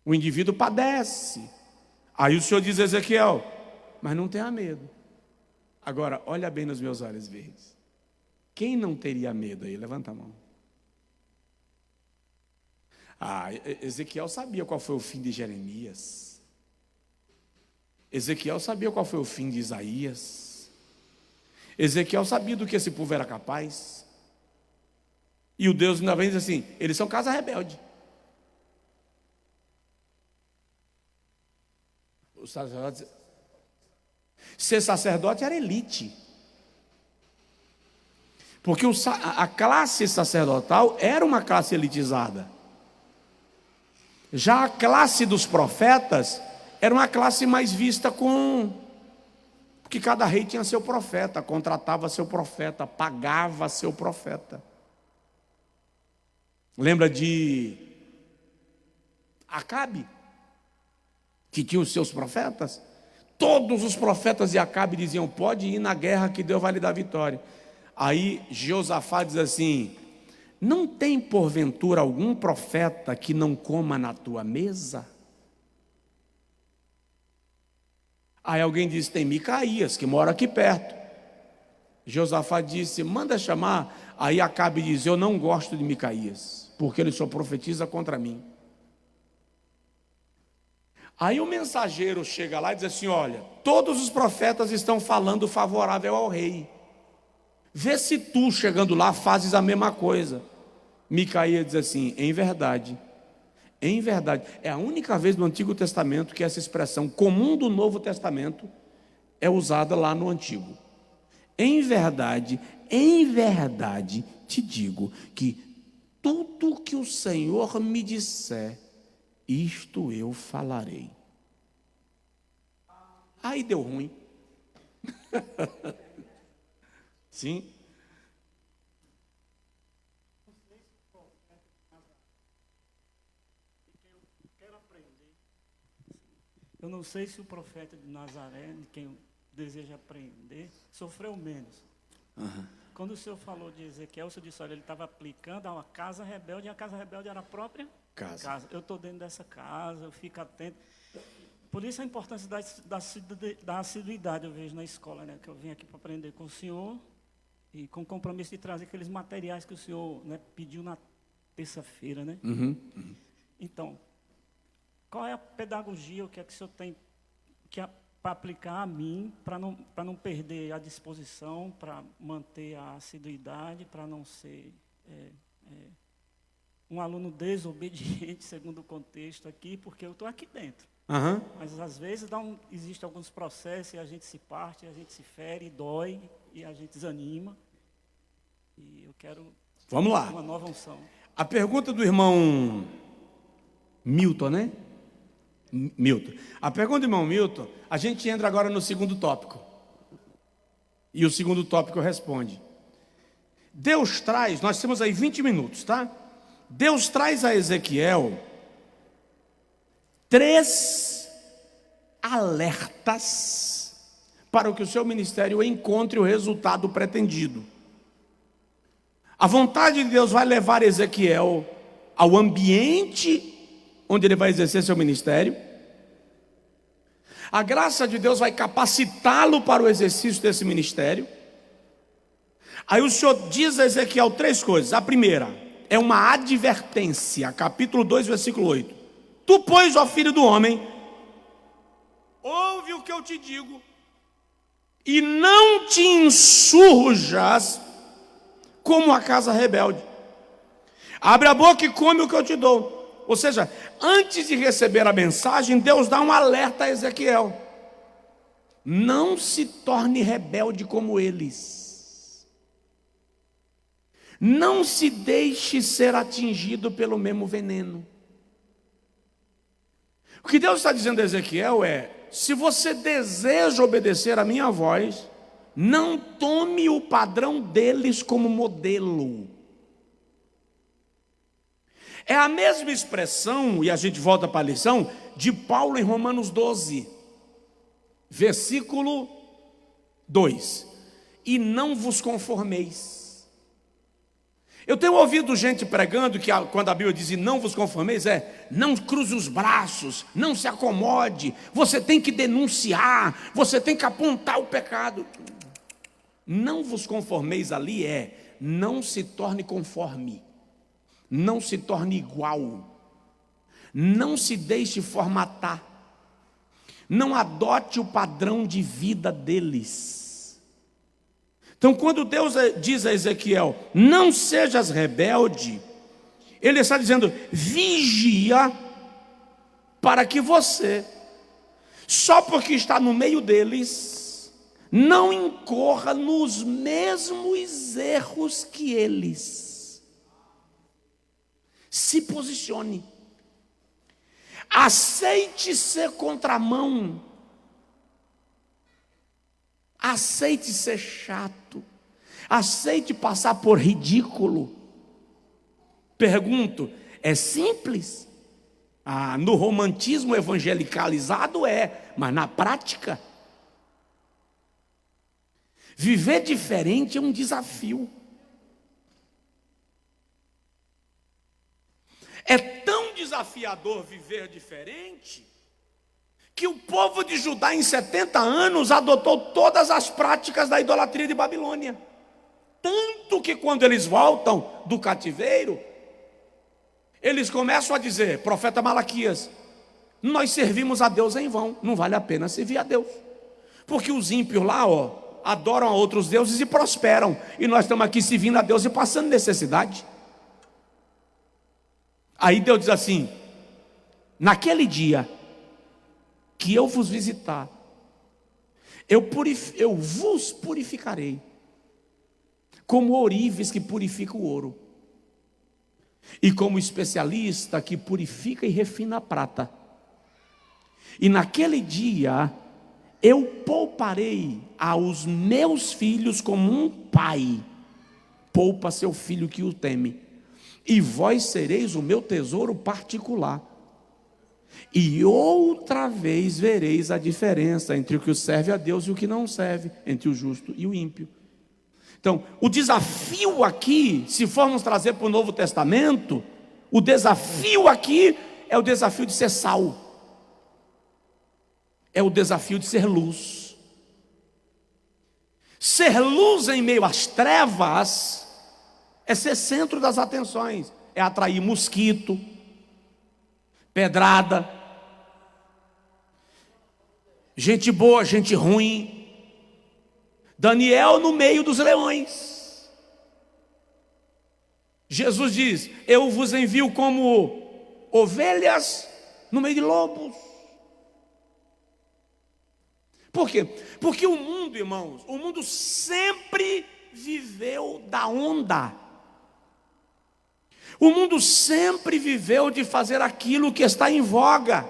O indivíduo padece. Aí o Senhor diz a Ezequiel: mas não tenha medo. Agora, olha bem nos meus olhos verdes. Quem não teria medo aí? Levanta a mão. Ezequiel sabia qual foi o fim de Jeremias. Ezequiel sabia qual foi o fim de Isaías. Ezequiel sabia do que esse povo era capaz. E o Deus ainda vem dizer assim: eles são casa rebelde. Os sacerdotes... Ser sacerdote era elite, porque a classe sacerdotal era uma classe elitizada. Já a classe dos profetas era uma classe mais vista porque cada rei tinha seu profeta, contratava seu profeta, pagava seu profeta. Lembra de Acabe, que tinha os seus profetas? Todos os profetas de Acabe diziam: pode ir na guerra que Deus vai lhe dar vitória. Aí Josafá diz assim: não tem porventura algum profeta que não coma na tua mesa? Aí alguém disse: tem Micaías, que mora aqui perto. Josafá disse: manda chamar. Aí Acabe diz: eu não gosto de Micaías, porque ele só profetiza contra mim. Aí o mensageiro chega lá e diz assim: olha, todos os profetas estão falando favorável ao rei. Vê se tu, chegando lá, fazes a mesma coisa. Micaías diz assim: em verdade, é a única vez no Antigo Testamento que essa expressão comum do Novo Testamento é usada lá no Antigo. Em verdade, te digo que tudo que o Senhor me disser, isto eu falarei. Aí deu ruim. Sim. Eu não sei se o profeta de Nazaré, de quem deseja aprender, sofreu menos. Uhum. Quando o senhor falou de Ezequiel, o senhor disse: olha, ele estava aplicando a uma casa rebelde, e a casa rebelde era a própria casa. Eu estou dentro dessa casa, eu fico atento. Por isso a importância da assiduidade, eu vejo na escola, né? Que eu vim aqui para aprender com o senhor, e com o compromisso de trazer aqueles materiais que o senhor, né, pediu na terça-feira, né? Então, qual é a pedagogia, o que é que o senhor tem para aplicar a mim, para não perder a disposição, para manter a assiduidade, para não ser um aluno desobediente, segundo o contexto aqui, porque eu estou aqui dentro. Mas, às vezes, existem alguns processos e a gente se parte, a gente se fere, dói, e a gente desanima. E eu quero Vamos lá. uma nova unção. A pergunta do irmão Milton, né? Milton. A pergunta do irmão Milton, a gente entra agora no segundo tópico. E o segundo tópico responde. Deus traz, nós temos aí 20 minutos, tá? Deus traz a Ezequiel 3 alertas para que o seu ministério encontre o resultado pretendido. A vontade de Deus vai levar Ezequiel ao ambiente onde ele vai exercer seu ministério. A graça de Deus vai capacitá-lo para o exercício desse ministério. Aí o Senhor diz a Ezequiel 3 coisas. A primeira é uma advertência, capítulo 2, versículo 8. Tu, pois, ó filho do homem, ouve o que eu te digo, e não te insurjas como a casa rebelde. Abre a boca e come o que eu te dou. Ou seja, antes de receber a mensagem, Deus dá um alerta a Ezequiel. Não se torne rebelde como eles. Não se deixe ser atingido pelo mesmo veneno. O que Deus está dizendo a Ezequiel é: se você deseja obedecer a minha voz, não tome o padrão deles como modelo. É a mesma expressão, e a gente volta para a lição, de Paulo em Romanos 12, versículo 2. E não vos conformeis. Eu tenho ouvido gente pregando que quando a Bíblia diz não vos conformeis, não cruze os braços, não se acomode, você tem que denunciar, você tem que apontar o pecado. Não vos conformeis ali não se torne conforme. Não se torne igual, não se deixe formatar, não adote o padrão de vida deles. Então, quando Deus diz a Ezequiel, não sejas rebelde, Ele está dizendo, vigia para que você, só porque está no meio deles, não incorra nos mesmos erros que eles. Se posicione. Aceite ser contramão. Aceite ser chato. Aceite passar por ridículo. Pergunto, é simples? No romantismo evangelicalizado mas na prática, viver diferente é um desafio. É tão desafiador viver diferente, que o povo de Judá em 70 anos adotou todas as práticas da idolatria de Babilônia. Tanto que quando eles voltam do cativeiro, eles começam a dizer, profeta Malaquias, nós servimos a Deus em vão, não vale a pena servir a Deus. Porque os ímpios lá, adoram a outros deuses e prosperam, e nós estamos aqui servindo a Deus e passando necessidade. Aí Deus diz assim, naquele dia que eu vos visitar, eu vos purificarei, como ourives que purifica o ouro, e como especialista que purifica e refina a prata. E naquele dia eu pouparei aos meus filhos como um pai poupa seu filho que o teme. E vós sereis o meu tesouro particular. E outra vez vereis a diferença entre o que serve a Deus e o que não serve, entre o justo e o ímpio. Então, o desafio aqui, se formos trazer para o Novo Testamento, o desafio aqui é o desafio de ser sal. É o desafio de ser luz. Ser luz em meio às trevas é ser centro das atenções, é atrair mosquito, pedrada, gente boa, gente ruim. Daniel no meio dos leões. Jesus diz: eu vos envio como ovelhas no meio de lobos. Por quê? Porque o mundo, irmãos, o mundo sempre viveu da onda. O mundo sempre viveu de fazer aquilo que está em voga.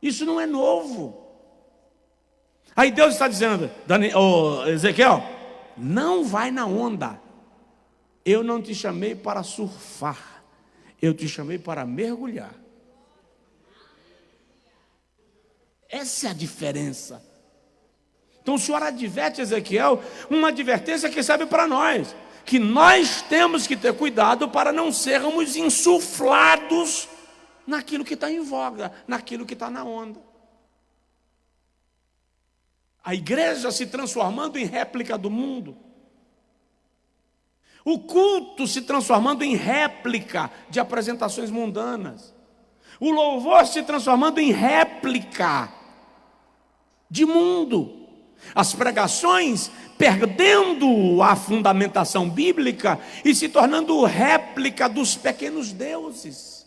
Isso não é novo. Aí Deus está dizendo, Ezequiel, não vai na onda. Eu não te chamei para surfar, eu te chamei para mergulhar. Essa é a diferença. Então o Senhor adverte Ezequiel, uma advertência que serve para nós, que nós temos que ter cuidado para não sermos insuflados naquilo que está em voga, naquilo que está na onda. A igreja se transformando em réplica do mundo, o culto se transformando em réplica de apresentações mundanas, o louvor se transformando em réplica de mundo, as pregações perdendo a fundamentação bíblica e se tornando réplica dos pequenos deuses.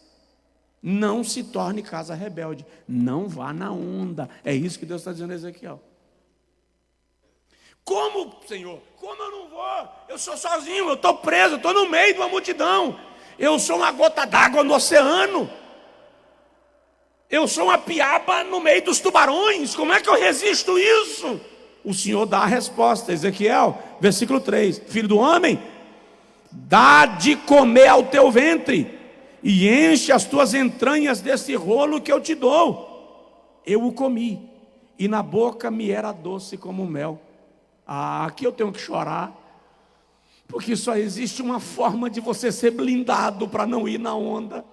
Não se torne casa rebelde, não vá na onda. É isso que Deus está dizendo a Ezequiel. Como, Senhor? Como eu não vou? Eu sou sozinho, eu estou preso, eu estou no meio de uma multidão. Eu sou uma gota d'água no oceano. Eu sou uma piaba no meio dos tubarões. Como é que eu resisto isso? O Senhor dá a resposta. Ezequiel, versículo 3. Filho do homem, dá de comer ao teu ventre e enche as tuas entranhas desse rolo que eu te dou. Eu o comi e na boca me era doce como mel. Aqui eu tenho que chorar, porque só existe uma forma de você ser blindado para não ir na onda.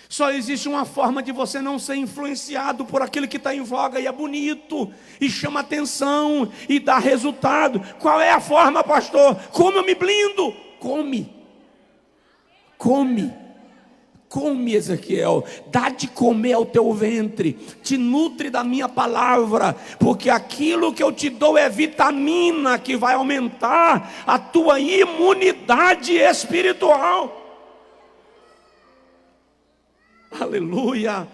Só existe uma forma de você não ser influenciado por aquilo que está em voga e é bonito, e chama atenção, e dá resultado. Qual é a forma, pastor? Como eu me blindo? Come, Ezequiel, dá de comer ao teu ventre, te nutre da minha palavra, porque aquilo que eu te dou é vitamina que vai aumentar a tua imunidade espiritual. Aleluia.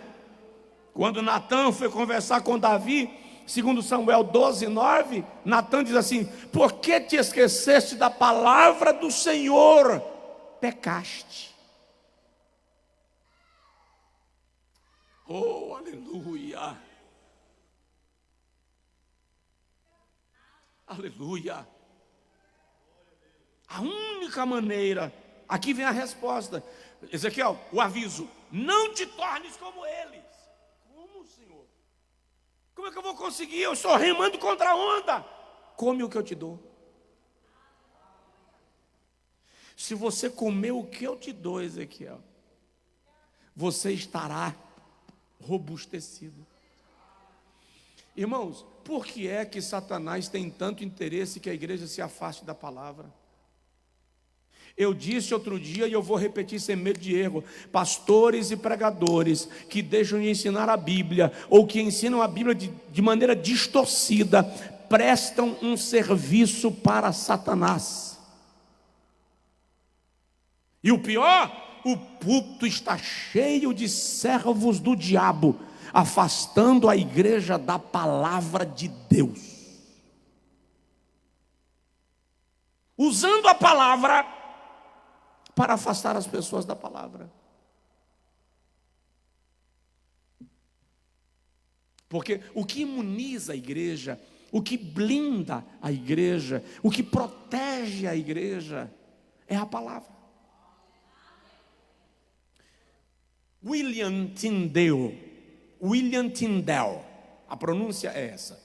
Quando Natã foi conversar com Davi, segundo Samuel 12:9, Natã diz assim: por que te esqueceste da palavra do Senhor? Pecaste. Oh, aleluia. Aleluia. A única maneira, aqui vem a resposta. Ezequiel, o aviso: não te tornes como eles. Como, Senhor? Como é que eu vou conseguir? Eu estou remando contra a onda. Come o que eu te dou. Se você comer o que eu te dou, Ezequiel, você estará robustecido. Irmãos, por que é que Satanás tem tanto interesse que a igreja se afaste da palavra? Eu disse outro dia e eu vou repetir sem medo de erro: pastores e pregadores que deixam de ensinar a Bíblia, ou que ensinam a Bíblia de maneira distorcida, prestam um serviço para Satanás. E o pior, o púlpito está cheio de servos do diabo, afastando a igreja da palavra de Deus, usando a palavra para afastar as pessoas da palavra. Porque o que imuniza a igreja, o que blinda a igreja, o que protege a igreja é a palavra. William Tyndale, a pronúncia é essa.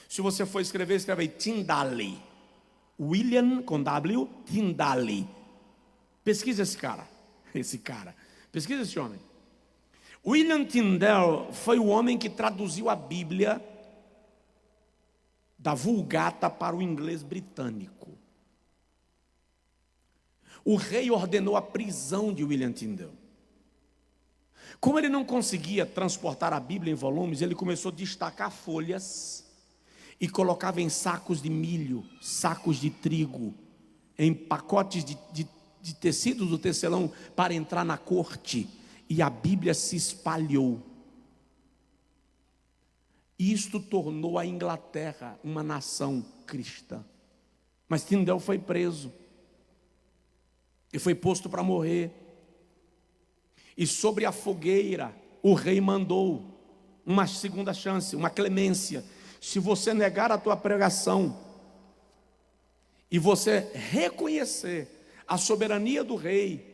Se você for escrever, escreve aí Tyndale. William com W, Tyndale. Pesquisa esse cara. Pesquisa esse homem. William Tyndale foi o homem que traduziu a Bíblia da Vulgata para o inglês britânico. O rei ordenou a prisão de William Tyndale. Como ele não conseguia transportar a Bíblia em volumes, ele começou a destacar folhas e colocava em sacos de milho, sacos de trigo, em pacotes de tecidos do tecelão para entrar na corte, e a Bíblia se espalhou. Isto tornou a Inglaterra uma nação cristã. Mas Tyndale foi preso e foi posto para morrer. E sobre a fogueira o rei mandou uma segunda chance, uma clemência. Se você negar a tua pregação e você reconhecer a soberania do rei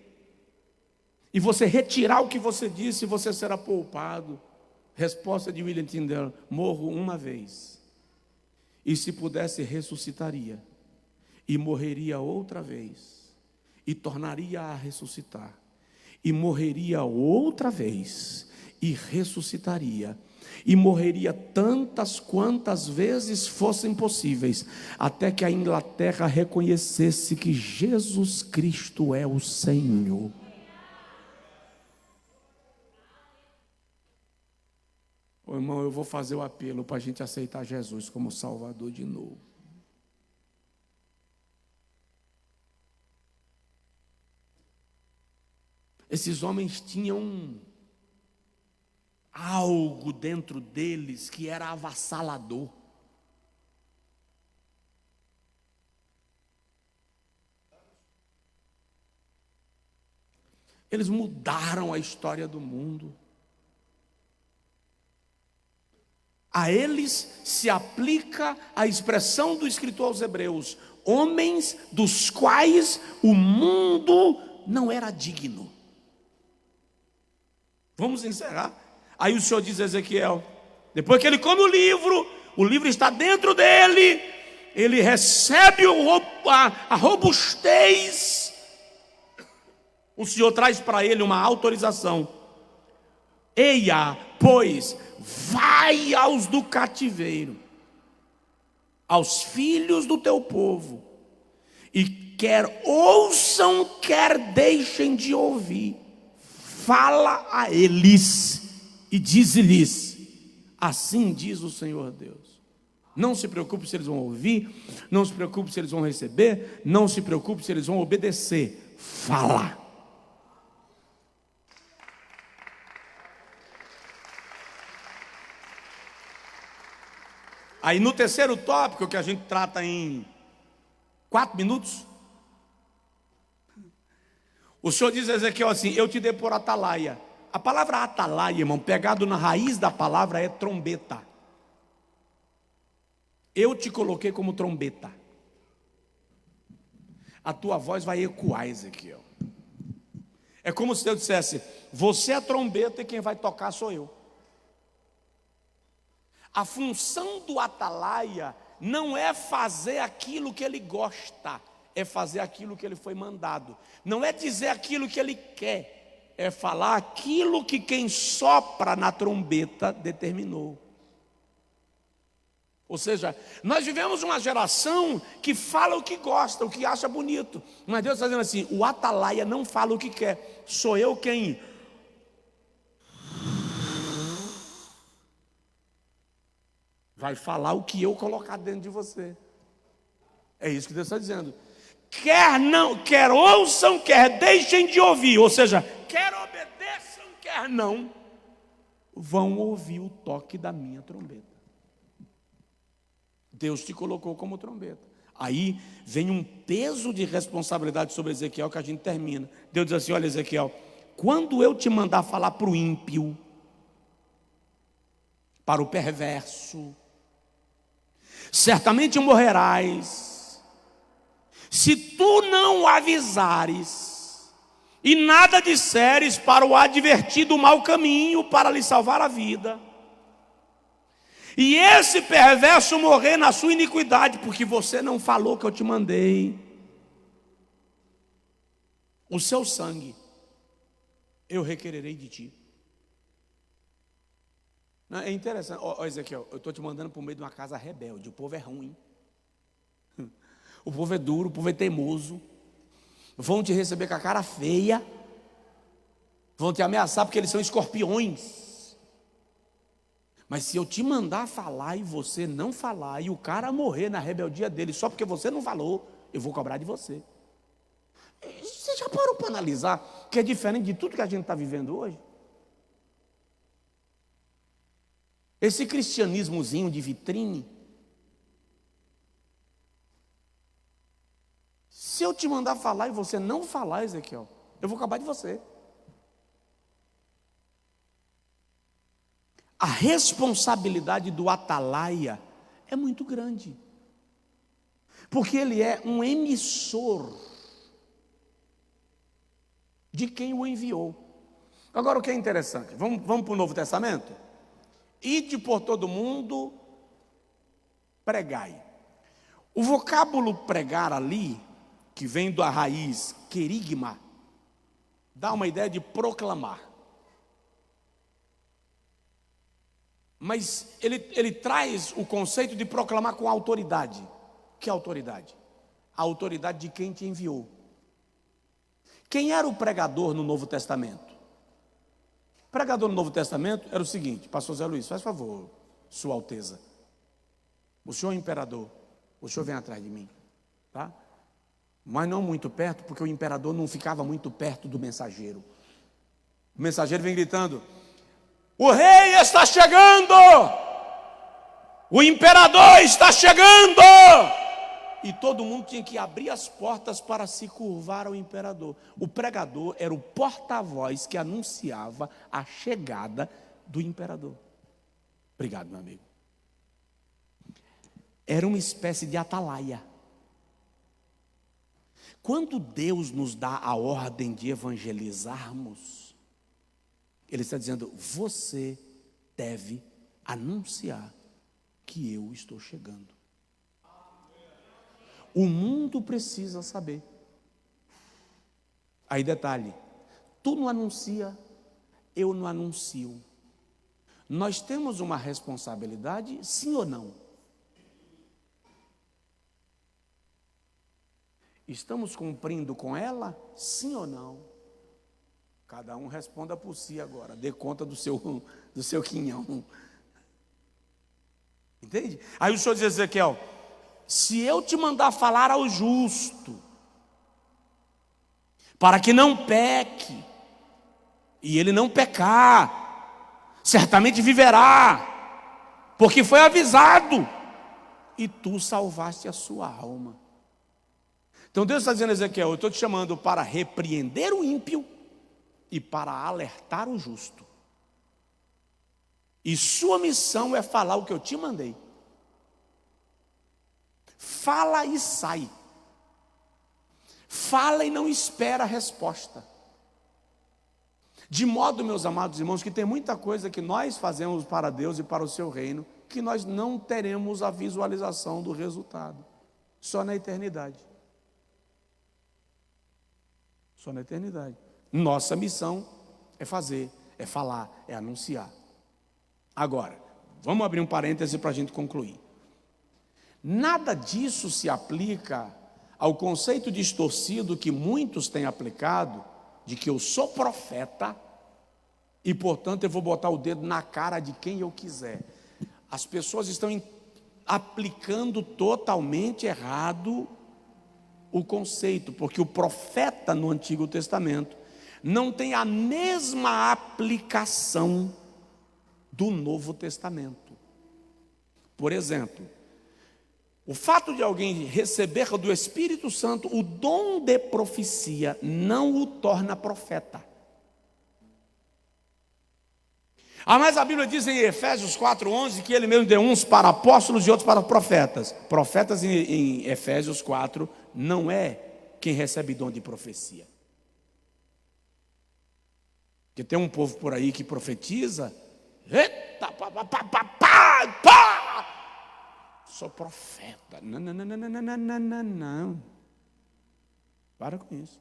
e você retirar o que você disse, você será poupado. Resposta de William Tyndale: morro uma vez, e se pudesse ressuscitaria, e morreria outra vez, e tornaria a ressuscitar, e morreria outra vez, e ressuscitaria, e morreria tantas quantas vezes fossem possíveis, até que a Inglaterra reconhecesse que Jesus Cristo é o Senhor. Ô, irmão, eu vou fazer o apelo para a gente aceitar Jesus como Salvador de novo. Esses homens tinham algo dentro deles que era avassalador. Eles mudaram a história do mundo. A eles se aplica a expressão do escritor aos Hebreus: homens dos quais o mundo não era digno. Vamos encerrar. Aí o Senhor diz a Ezequiel, depois que ele come o livro está dentro dele, ele recebe a robustez. O Senhor traz para ele uma autorização: eia, pois, vai aos do cativeiro, aos filhos do teu povo, e quer ouçam, quer deixem de ouvir, fala a eles e dize-lhes: assim diz o Senhor Deus. Não se preocupe se eles vão ouvir, não se preocupe se eles vão receber, não se preocupe se eles vão obedecer. Fala. Aí no terceiro tópico, que a gente trata em 4 minutos, o Senhor diz a Ezequiel assim: eu te dei por atalaia. A palavra atalaia, irmão, pegado na raiz da palavra, é trombeta. Eu te coloquei como trombeta. A tua voz vai ecoar, Ezequiel. É como se eu dissesse: você é trombeta e quem vai tocar sou eu. A função do atalaia não é fazer aquilo que ele gosta, é fazer aquilo que ele foi mandado. Não é dizer aquilo que ele quer, é falar aquilo que quem sopra na trombeta determinou. Ou seja, nós vivemos uma geração que fala o que gosta, o que acha bonito. Mas Deus está dizendo assim: o atalaia não fala o que quer, sou eu quem vai falar o que eu colocar dentro de você. É isso que Deus está dizendo. Quer não, quer ouçam, quer deixem de ouvir. Ou seja, quer obedeçam, quer não, vão ouvir o toque da minha trombeta. Deus te colocou como trombeta. Aí vem um peso de responsabilidade sobre Ezequiel que a gente termina. Deus diz assim: olha, Ezequiel, quando eu te mandar falar para o ímpio, para o perverso, certamente morrerás, se tu não avisares e nada disseres para o advertir do mau caminho, para lhe salvar a vida, e esse perverso morrer na sua iniquidade, porque você não falou que eu te mandei, o seu sangue eu requererei de ti. Não, é interessante. Ó, Ezequiel, eu estou te mandando para o meio de uma casa rebelde. O povo é ruim. O povo é duro, o povo é teimoso. Vão te receber com a cara feia. Vão te ameaçar porque eles são escorpiões. Mas se eu te mandar falar e você não falar, e o cara morrer na rebeldia dele só porque você não falou, eu vou cobrar de você. Você já parou para analisar que é diferente de tudo que a gente está vivendo hoje? Esse cristianismozinho de vitrine. Se eu te mandar falar e você não falar, Ezequiel, eu vou acabar de você. A responsabilidade do atalaia é muito grande. Porque ele é um emissor de quem o enviou. Agora, o que é interessante? Vamos para o Novo Testamento? Ide por todo mundo, pregai. O vocábulo pregar ali, que vem da raiz querigma, dá uma ideia de proclamar. Mas ele traz o conceito de proclamar com autoridade. Que autoridade? A autoridade de quem te enviou. Quem era o pregador no Novo Testamento? O pregador no Novo Testamento era o seguinte: pastor Zé Luiz, faz favor, Sua Alteza, o senhor é imperador, o senhor vem atrás de mim, tá? Mas não muito perto, porque o imperador não ficava muito perto do mensageiro. O mensageiro vem gritando: o rei está chegando! O imperador está chegando! E todo mundo tinha que abrir as portas para se curvar ao imperador. O pregador era o porta-voz que anunciava a chegada do imperador. Obrigado, meu amigo. Era uma espécie de atalaia. Quando Deus nos dá a ordem de evangelizarmos, Ele está dizendo: você deve anunciar que eu estou chegando. O mundo precisa saber. Aí detalhe: tu não anuncia, eu não anuncio. Nós temos uma responsabilidade, sim ou não? Estamos cumprindo com ela, sim ou não? Cada um responda por si agora, dê conta do seu quinhão. Entende? Aí o senhor diz: Ezequiel, se eu te mandar falar ao justo, para que não peque, e ele não pecar, certamente viverá, porque foi avisado, e tu salvaste a sua alma. Então Deus está dizendo: Ezequiel, eu estou te chamando para repreender o ímpio e para alertar o justo. E sua missão é falar o que eu te mandei. Fala e sai. Fala e não espera a resposta. De modo, meus amados irmãos, que tem muita coisa que nós fazemos para Deus e para o seu reino, que nós não teremos a visualização do resultado. Só na eternidade. Só na eternidade. Nossa missão é fazer, é falar, é anunciar. Agora, vamos abrir um parêntese para a gente concluir. Nada disso se aplica ao conceito distorcido que muitos têm aplicado, de que eu sou profeta e, portanto, eu vou botar o dedo na cara de quem eu quiser. As pessoas estão aplicando totalmente errado o conceito, porque o profeta no Antigo Testamento não tem a mesma aplicação do Novo Testamento. Por exemplo, o fato de alguém receber do Espírito Santo o dom de profecia não o torna profeta. Mas a Bíblia diz em Efésios 4:11 que ele mesmo deu uns para apóstolos e outros para profetas. Profetas em Efésios 4 não é quem recebe dom de profecia. Porque tem um povo por aí que profetiza, eita, sou profeta. Não. Para com isso.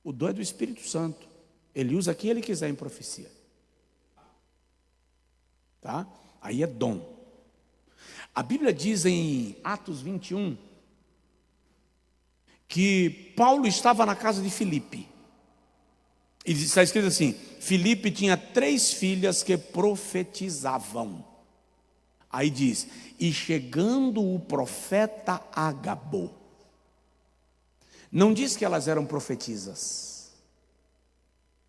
O dom é do Espírito Santo. Ele usa quem ele quiser em profecia. tá? Aí é dom. A Bíblia diz em Atos 21 que Paulo estava na casa de Filipe. E está escrito assim: Filipe tinha 3 filhas que profetizavam. Aí diz: e chegando o profeta Ágabo. Não diz que elas eram profetisas,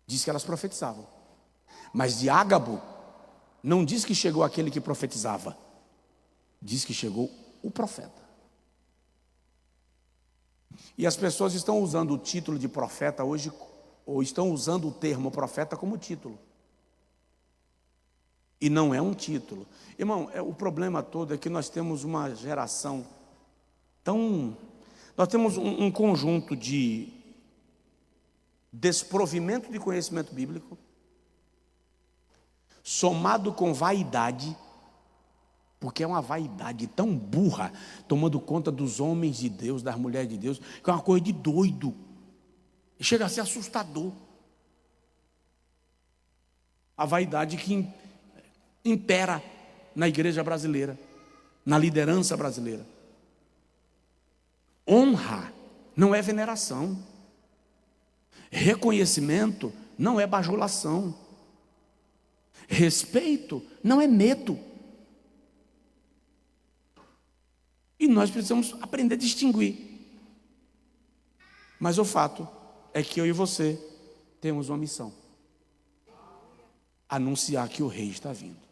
diz que elas profetizavam. Mas de Ágabo, não diz que chegou aquele que profetizava, diz que chegou o profeta. E as pessoas estão usando o título de profeta hoje, ou estão usando o termo profeta como título. E não é um título. Irmão, o problema todo é que nós temos uma geração nós temos um conjunto de desprovimento de conhecimento bíblico, somado com vaidade, porque é uma vaidade tão burra, tomando conta dos homens de Deus, das mulheres de Deus, que é uma coisa de doido. Chega a ser assustador. A vaidade que impera na igreja brasileira, na liderança brasileira. Honra não é veneração. Reconhecimento não é bajulação. Respeito não é medo. E nós precisamos aprender a distinguir. Mas o fato é que eu e você temos uma missão: anunciar que o rei está vindo.